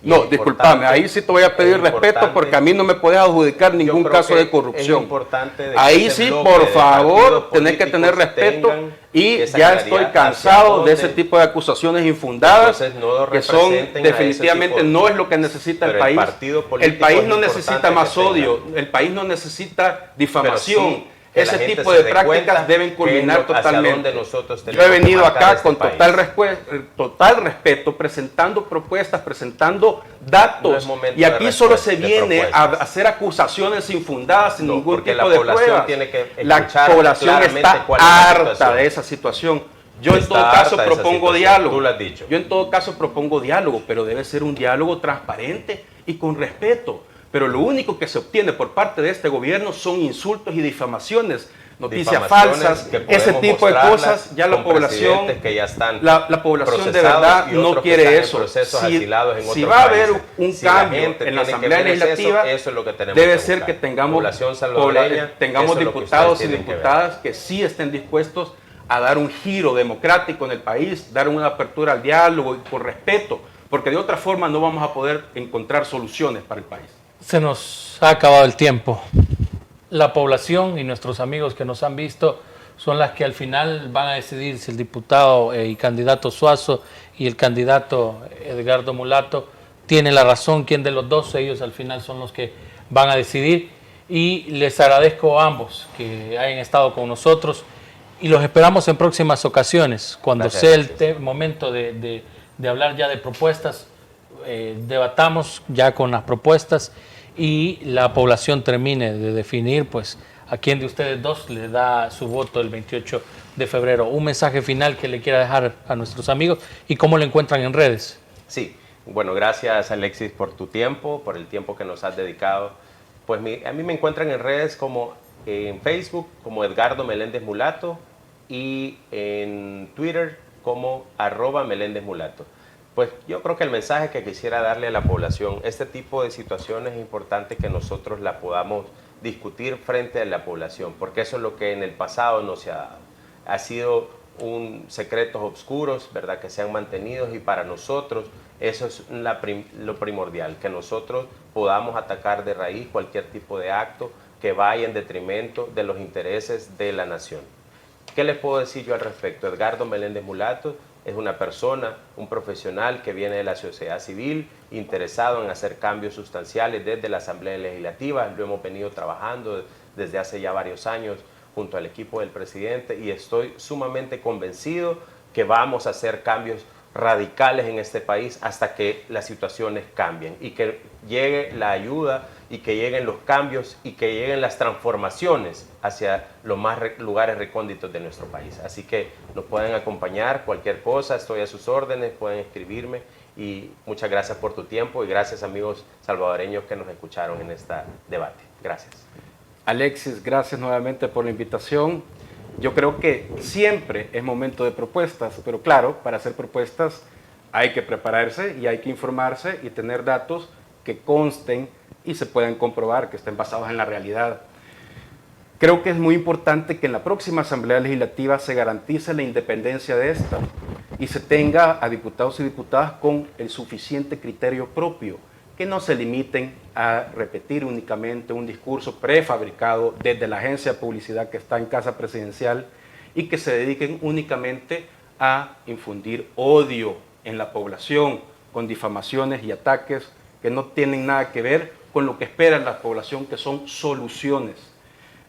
Y No, discúlpame, ahí sí te voy a pedir respeto porque a mí no me puedes adjudicar ningún caso de corrupción. Es importante ahí sí, por favor, tenés que tener respeto y ya estoy cansado de ese tipo de acusaciones infundadas que son definitivamente no es lo que necesita el país. El país no necesita más odio, el país no necesita difamación. Ese tipo de prácticas deben culminar totalmente. Yo he venido acá con total respeto, presentando propuestas, presentando datos, y aquí solo se viene a hacer acusaciones infundadas sin ningún tipo de pruebas. La población está harta de esa situación. Yo en todo caso propongo diálogo. Tú lo has dicho. Yo en todo caso propongo diálogo, pero debe ser un diálogo transparente y con respeto. Pero lo único que se obtiene por parte de este gobierno son insultos y difamaciones, noticias falsas, ese tipo de cosas. Ya la población, que ya están la población de verdad no quiere eso. Si va a haber un cambio en la Asamblea Legislativa, eso es lo que debe ser que tengamos diputados y diputadas que sí estén dispuestos a dar un giro democrático en el país, dar una apertura al diálogo y con respeto, porque de otra forma no vamos a poder encontrar soluciones para el país. Se nos ha acabado el tiempo. La población y nuestros amigos que nos han visto son las que al final van a decidir si el diputado y candidato Suazo y el candidato Edgardo Mulato tiene la razón, quién de los dos. Ellos al final son los que van a decidir, y les agradezco a ambos que hayan estado con nosotros y los esperamos en próximas ocasiones, cuando sea el momento de hablar ya de propuestas. Debatamos ya con las propuestas y la población termine de definir pues a quién de ustedes dos le da su voto el 28 de febrero. Un mensaje final que le quiera dejar a nuestros amigos y cómo lo encuentran en redes. Sí, bueno, gracias Alexis por tu tiempo, por el tiempo que nos has dedicado. Pues a mí me encuentran en redes como en Facebook como Edgardo Meléndez Mulato y en Twitter como @MeléndezMulato. Pues yo creo que el mensaje que quisiera darle a la población, este tipo de situaciones es importante que nosotros la podamos discutir frente a la población, porque eso es lo que en el pasado no se ha dado. Ha sido secretos oscuros, ¿verdad?, que se han mantenido, y para nosotros eso es lo primordial, que nosotros podamos atacar de raíz cualquier tipo de acto que vaya en detrimento de los intereses de la nación. ¿Qué les puedo decir yo al respecto? Edgardo Meléndez Mulato es una persona, un profesional que viene de la sociedad civil, interesado en hacer cambios sustanciales desde la Asamblea Legislativa. Lo hemos venido trabajando desde hace ya varios años junto al equipo del presidente, y estoy sumamente convencido que vamos a hacer cambios radicales en este país hasta que las situaciones cambien y que llegue la ayuda y que lleguen los cambios y que lleguen las transformaciones hacia los más lugares recónditos de nuestro país. Así que nos pueden acompañar, cualquier cosa, estoy a sus órdenes, pueden escribirme, y muchas gracias por tu tiempo y gracias amigos salvadoreños que nos escucharon en este debate. Gracias. Alexis, gracias nuevamente por la invitación. Yo creo que siempre es momento de propuestas, pero claro, para hacer propuestas hay que prepararse y hay que informarse y tener datos que consten y se puedan comprobar, que estén basados en la realidad. Creo que es muy importante que en la próxima Asamblea Legislativa se garantice la independencia de esta y se tenga a diputados y diputadas con el suficiente criterio propio, que no se limiten a repetir únicamente un discurso prefabricado desde la agencia de publicidad que está en Casa Presidencial, y que se dediquen únicamente a infundir odio en la población con difamaciones y ataques que no tienen nada que ver con lo que espera la población, que son soluciones.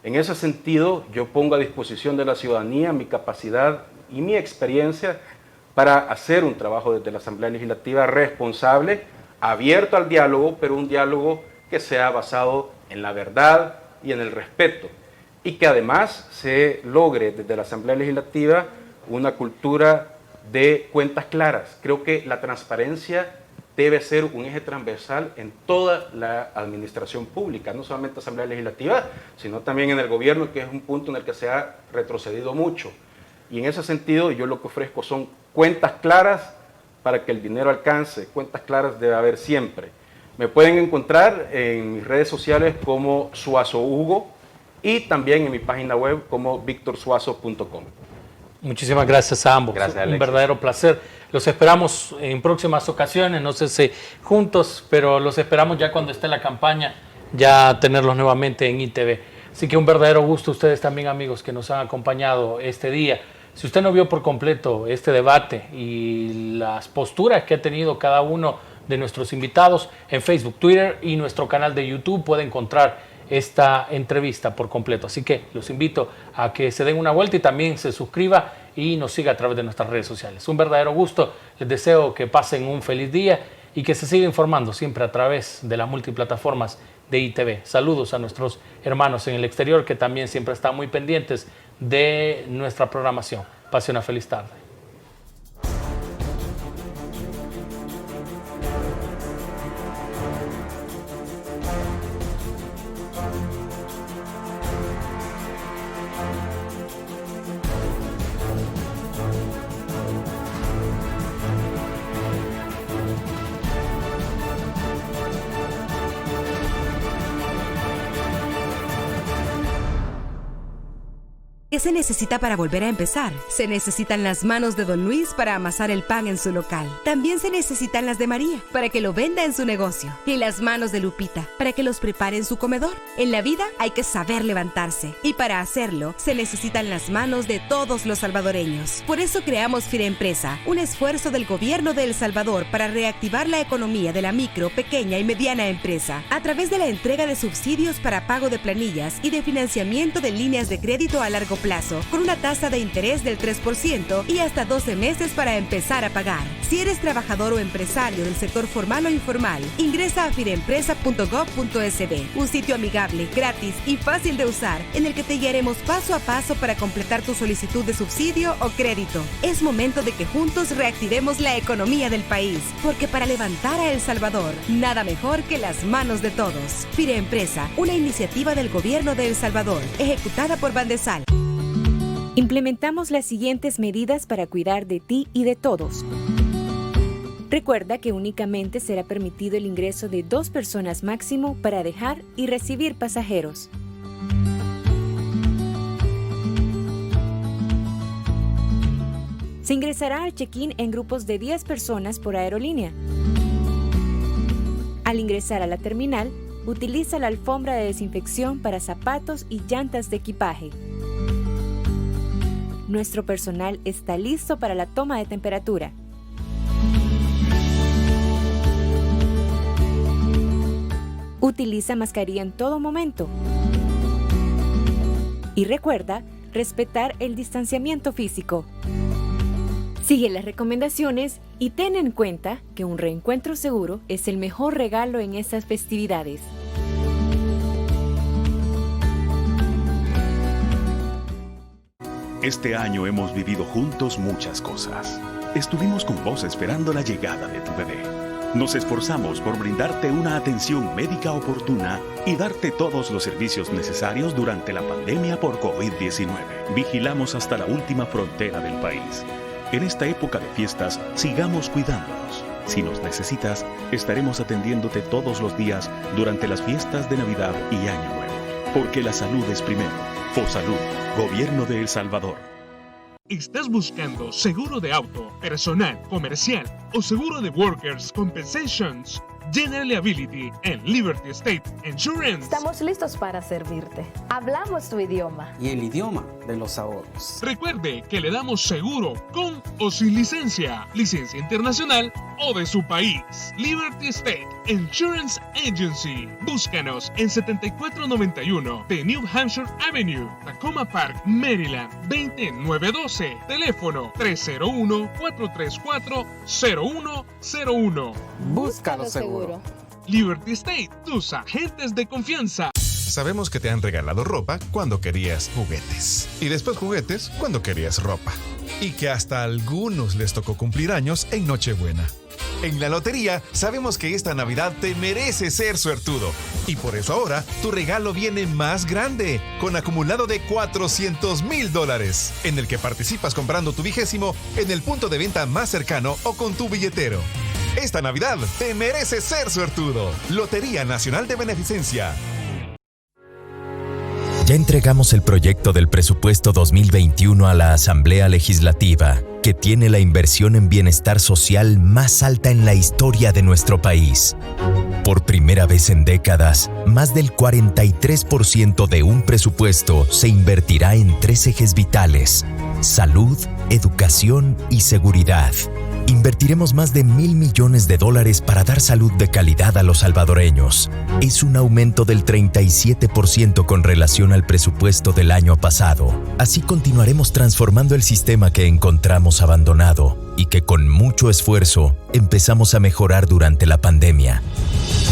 En ese sentido, yo pongo a disposición de la ciudadanía mi capacidad y mi experiencia para hacer un trabajo desde la Asamblea Legislativa responsable, abierto al diálogo, pero un diálogo que sea basado en la verdad y en el respeto, y que además se logre desde la Asamblea Legislativa una cultura de cuentas claras. Creo que la transparencia debe ser un eje transversal en toda la administración pública, no solamente Asamblea Legislativa, sino también en el gobierno, que es un punto en el que se ha retrocedido mucho. Y en ese sentido, yo lo que ofrezco son cuentas claras para que el dinero alcance. Cuentas claras debe haber siempre. Me pueden encontrar en mis redes sociales como Suazo Hugo y también en mi página web como victorsuazo.com. Muchísimas gracias a ambos. Gracias, un Alexis. verdadero placer. Los esperamos en próximas ocasiones, no sé si juntos, pero los esperamos ya cuando esté la campaña, ya tenerlos nuevamente en ITV. Así que un verdadero gusto, ustedes también, amigos, que nos han acompañado este día. Si usted no vio por completo este debate y las posturas que ha tenido cada uno de nuestros invitados, en Facebook, Twitter y nuestro canal de YouTube puede encontrar esta entrevista por completo. Así que los invito a que se den una vuelta y también se suscriba y nos siga a través de nuestras redes sociales. Un verdadero gusto. Les deseo que pasen un feliz día y que se siga informando siempre a través de las multiplataformas de ITV. Saludos a nuestros hermanos en el exterior que también siempre están muy pendientes de nuestra programación. Pase una feliz tarde. ¿Qué se necesita para volver a empezar? Se necesitan las manos de Don Luis para amasar el pan en su local. También se necesitan las de María para que lo venda en su negocio. Y las manos de Lupita para que los prepare en su comedor. En la vida hay que saber levantarse. Y para hacerlo, se necesitan las manos de todos los salvadoreños. Por eso creamos Firempresa, un esfuerzo del gobierno de El Salvador para reactivar la economía de la micro, pequeña y mediana empresa a través de la entrega de subsidios para pago de planillas y de financiamiento de líneas de crédito a largo plazo, con una tasa de interés del 3% y hasta 12 meses para empezar a pagar. Si eres trabajador o empresario del sector formal o informal, ingresa a firempresa.gov.sb, un sitio amigable, gratis y fácil de usar, en el que te guiaremos paso a paso para completar tu solicitud de subsidio o crédito. Es momento de que juntos reactivemos la economía del país, porque para levantar a El Salvador, nada mejor que las manos de todos. Firempresa, una iniciativa del gobierno de El Salvador, ejecutada por Bandesal. Implementamos las siguientes medidas para cuidar de ti y de todos. Recuerda que únicamente será permitido el ingreso de 2 personas máximo para dejar y recibir pasajeros. Se ingresará al check-in en grupos de 10 personas por aerolínea. Al ingresar a la terminal, utiliza la alfombra de desinfección para zapatos y llantas de equipaje. Nuestro personal está listo para la toma de temperatura. Utiliza mascarilla en todo momento. Y recuerda respetar el distanciamiento físico. Sigue las recomendaciones y ten en cuenta que un reencuentro seguro es el mejor regalo en estas festividades. Este año hemos vivido juntos muchas cosas. Estuvimos con vos esperando la llegada de tu bebé. Nos esforzamos por brindarte una atención médica oportuna y darte todos los servicios necesarios durante la pandemia por COVID-19. Vigilamos hasta la última frontera del país. En esta época de fiestas, sigamos cuidándonos. Si nos necesitas, estaremos atendiéndote todos los días durante las fiestas de Navidad y Año Nuevo. Porque la salud es primero. Fosalud, Gobierno de El Salvador. ¿Estás buscando seguro de auto, personal, comercial o seguro de Workers' Compensations? General Liability en Liberty State Insurance. Estamos listos para servirte. Hablamos tu idioma. Y el idioma de los ahorros. Recuerde que le damos seguro con o sin licencia internacional o de su país. Liberty State Insurance Agency. Búscanos en 7491 de New Hampshire Avenue, Tacoma Park, Maryland, 20912. Teléfono 301-434-0101. Búscalo seguro. Liberty State, tus agentes de confianza. Sabemos que te han regalado ropa cuando querías juguetes. Y después juguetes cuando querías ropa. y que hasta a algunos les tocó cumplir años en Nochebuena. En la lotería sabemos que esta Navidad te merece ser suertudo y por eso ahora tu regalo viene más grande, con acumulado de $400,000, en el que participas comprando tu 20º en el punto de venta más cercano o con tu billetero. Esta Navidad te merece ser suertudo. Lotería Nacional de Beneficencia. Ya entregamos el proyecto del presupuesto 2021 a la Asamblea Legislativa, que tiene la inversión en bienestar social más alta en la historia de nuestro país. Por primera vez en décadas, más del 43% de un presupuesto se invertirá en 3 ejes vitales: salud, educación y seguridad. Invertiremos más de $1,000 millones para dar salud de calidad a los salvadoreños. Es un aumento del 37% con relación al presupuesto del año pasado. Así continuaremos transformando el sistema que encontramos abandonado y que con mucho esfuerzo empezamos a mejorar durante la pandemia.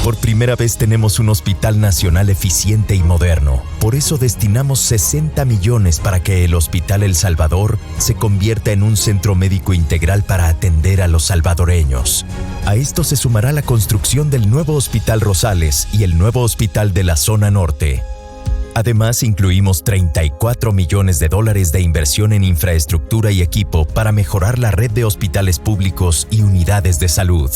Por primera vez tenemos un hospital nacional eficiente y moderno. Por eso destinamos 60 millones para que el Hospital El Salvador se convierta en un centro médico integral para atender a los salvadoreños. A esto se sumará la construcción del nuevo Hospital Rosales y el nuevo hospital de la zona norte. Además, incluimos $34 millones de inversión en infraestructura y equipo para mejorar la red de hospitales públicos y unidades de salud.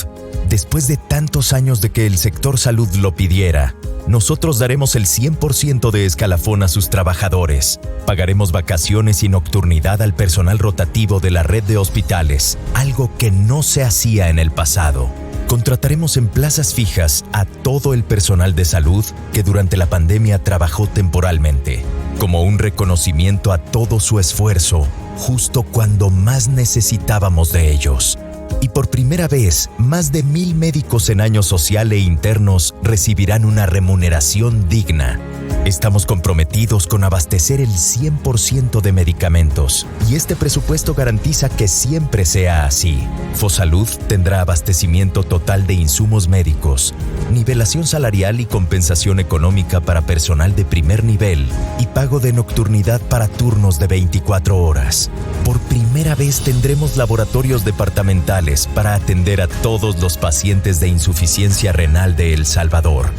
Después de tantos años de que el sector salud lo pidiera, nosotros daremos el 100% de escalafón a sus trabajadores. Pagaremos vacaciones y nocturnidad al personal rotativo de la red de hospitales, algo que no se hacía en el pasado. Contrataremos en plazas fijas a todo el personal de salud que durante la pandemia trabajó temporalmente, como un reconocimiento a todo su esfuerzo, justo cuando más necesitábamos de ellos. Y por primera vez, más de 1,000 médicos en año social e internos recibirán una remuneración digna. Estamos comprometidos con abastecer el 100% de medicamentos y este presupuesto garantiza que siempre sea así. Fosalud tendrá abastecimiento total de insumos médicos, nivelación salarial y compensación económica para personal de primer nivel y pago de nocturnidad para turnos de 24 horas. Por primera vez tendremos laboratorios departamentales para atender a todos los pacientes de insuficiencia renal de El Salvador.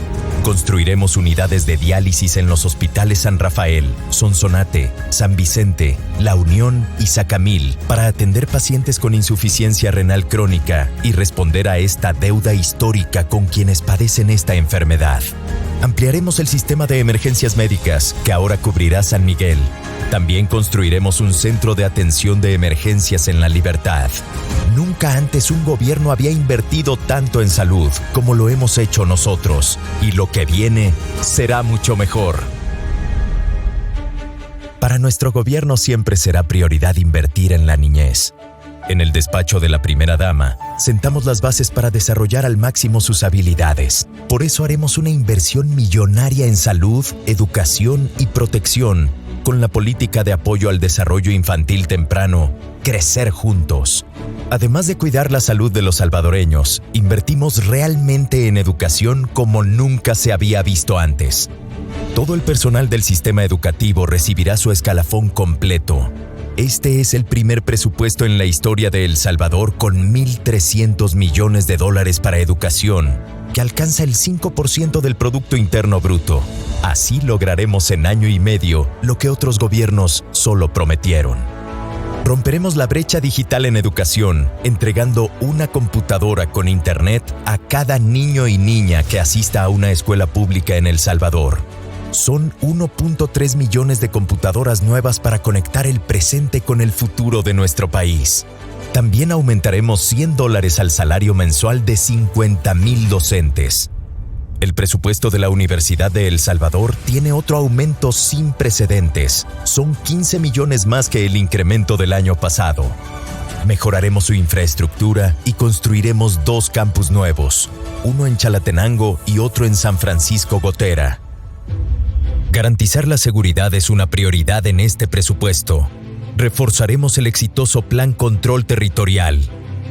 Construiremos unidades de diálisis en los hospitales San Rafael, Sonsonate, San Vicente, La Unión y Sacamil para atender pacientes con insuficiencia renal crónica y responder a esta deuda histórica con quienes padecen esta enfermedad. Ampliaremos el sistema de emergencias médicas, que ahora cubrirá San Miguel. También construiremos un centro de atención de emergencias en La Libertad. Nunca antes un gobierno había invertido tanto en salud como lo hemos hecho nosotros, y lo que viene será mucho mejor. Para nuestro gobierno siempre será prioridad invertir en la niñez. En el despacho de la primera dama, sentamos las bases para desarrollar al máximo sus habilidades. Por eso haremos una inversión millonaria en salud, educación y protección, con la política de apoyo al desarrollo infantil temprano, Crecer Juntos. Además de cuidar la salud de los salvadoreños, invertimos realmente en educación como nunca se había visto antes. Todo el personal del sistema educativo recibirá su escalafón completo. Este es el primer presupuesto en la historia de El Salvador con $1,300 millones para educación, que alcanza el 5% del Producto Interno Bruto. Así lograremos en año y medio lo que otros gobiernos solo prometieron. Romperemos la brecha digital en educación, entregando una computadora con internet a cada niño y niña que asista a una escuela pública en El Salvador. Son 1.3 millones de computadoras nuevas para conectar el presente con el futuro de nuestro país. También aumentaremos $100 al salario mensual de 50,000 docentes. El presupuesto de la Universidad de El Salvador tiene otro aumento sin precedentes. Son 15 millones más que el incremento del año pasado. Mejoraremos su infraestructura y construiremos 2 campus nuevos, uno en Chalatenango y otro en San Francisco Gotera. Garantizar la seguridad es una prioridad en este presupuesto. Reforzaremos el exitoso Plan Control Territorial,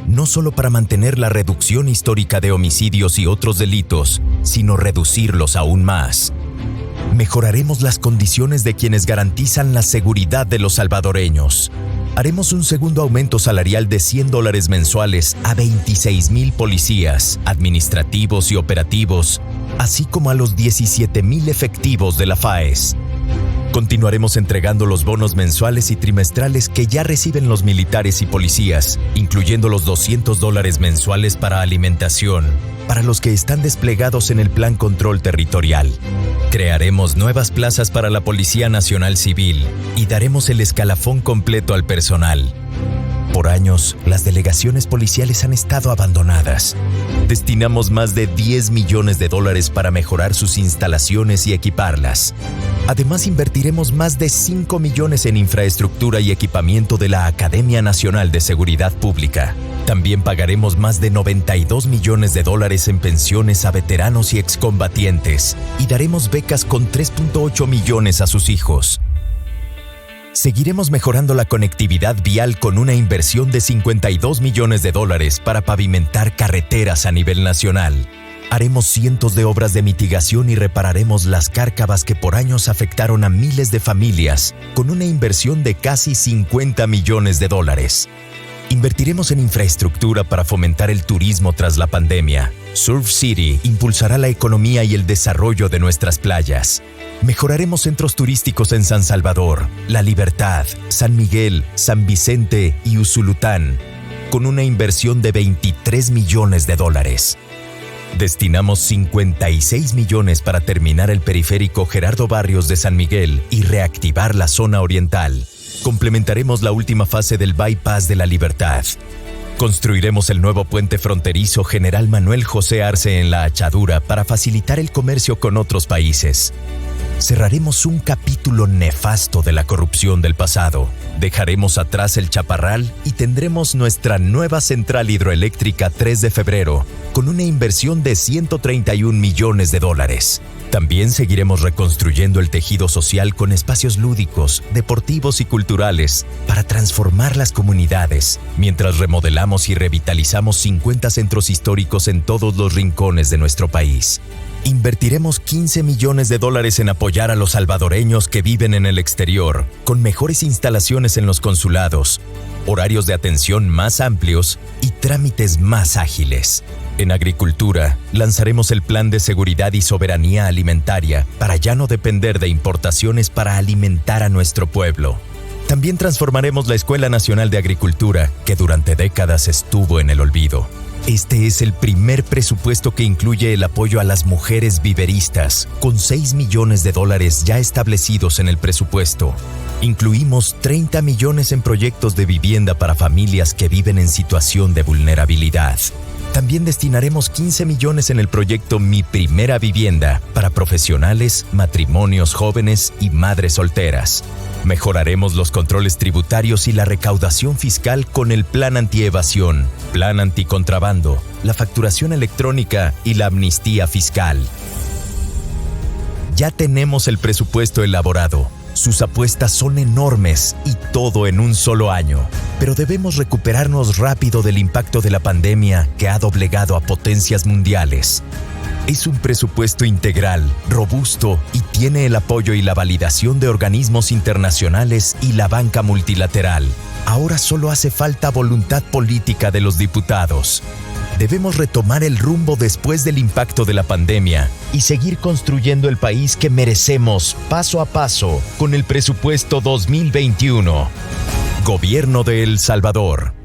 no solo para mantener la reducción histórica de homicidios y otros delitos, sino reducirlos aún más. Mejoraremos las condiciones de quienes garantizan la seguridad de los salvadoreños. Haremos un segundo aumento salarial de $100 mensuales a 26,000 policías, administrativos y operativos, así como a los 17,000 efectivos de la FAES. Continuaremos entregando los bonos mensuales y trimestrales que ya reciben los militares y policías, incluyendo los $200 mensuales para alimentación, para los que están desplegados en el Plan Control Territorial. Crearemos nuevas plazas para la Policía Nacional Civil y daremos el escalafón completo al personal. Por años, las delegaciones policiales han estado abandonadas. Destinamos más de $10 millones para mejorar sus instalaciones y equiparlas. Además, invertiremos más de $5 millones en infraestructura y equipamiento de la Academia Nacional de Seguridad Pública. También pagaremos más de $92 millones en pensiones a veteranos y excombatientes y daremos becas con 3.8 millones a sus hijos. Seguiremos mejorando la conectividad vial con una inversión de $52 millones para pavimentar carreteras a nivel nacional. Haremos cientos de obras de mitigación y repararemos las cárcavas que por años afectaron a miles de familias, con una inversión de casi $50 millones. Invertiremos en infraestructura para fomentar el turismo tras la pandemia. Surf City impulsará la economía y el desarrollo de nuestras playas. Mejoraremos centros turísticos en San Salvador, La Libertad, San Miguel, San Vicente y Usulután, con una inversión de $23 millones. Destinamos $56 millones para terminar el periférico Gerardo Barrios de San Miguel y reactivar la zona oriental. Complementaremos la última fase del Bypass de La Libertad. Construiremos el nuevo puente fronterizo General Manuel José Arce en La Achadura para facilitar el comercio con otros países. Cerraremos un capítulo nefasto de la corrupción del pasado. Dejaremos atrás el Chaparral y tendremos nuestra nueva central hidroeléctrica 3 de febrero, con una inversión de $131 millones. También seguiremos reconstruyendo el tejido social con espacios lúdicos, deportivos y culturales para transformar las comunidades, mientras remodelamos y revitalizamos 50 centros históricos en todos los rincones de nuestro país. Invertiremos $15 millones en apoyar a los salvadoreños que viven en el exterior, con mejores instalaciones en los consulados, horarios de atención más amplios y trámites más ágiles. En agricultura, lanzaremos el Plan de Seguridad y Soberanía Alimentaria para ya no depender de importaciones para alimentar a nuestro pueblo. También transformaremos la Escuela Nacional de Agricultura, que durante décadas estuvo en el olvido. Este es el primer presupuesto que incluye el apoyo a las mujeres viveristas, con $6 millones ya establecidos en el presupuesto. Incluimos $30 millones en proyectos de vivienda para familias que viven en situación de vulnerabilidad. También destinaremos $15 millones en el proyecto Mi Primera Vivienda para profesionales, matrimonios jóvenes y madres solteras. Mejoraremos los controles tributarios y la recaudación fiscal con el Plan Antievasión, Plan Anticontrabando, la facturación electrónica y la amnistía fiscal. Ya tenemos el presupuesto elaborado. Sus apuestas son enormes y todo en un solo año. Pero debemos recuperarnos rápido del impacto de la pandemia que ha doblegado a potencias mundiales. Es un presupuesto integral, robusto y tiene el apoyo y la validación de organismos internacionales y la banca multilateral. Ahora solo hace falta voluntad política de los diputados. Debemos retomar el rumbo después del impacto de la pandemia y seguir construyendo el país que merecemos paso a paso con el presupuesto 2021. Gobierno de El Salvador.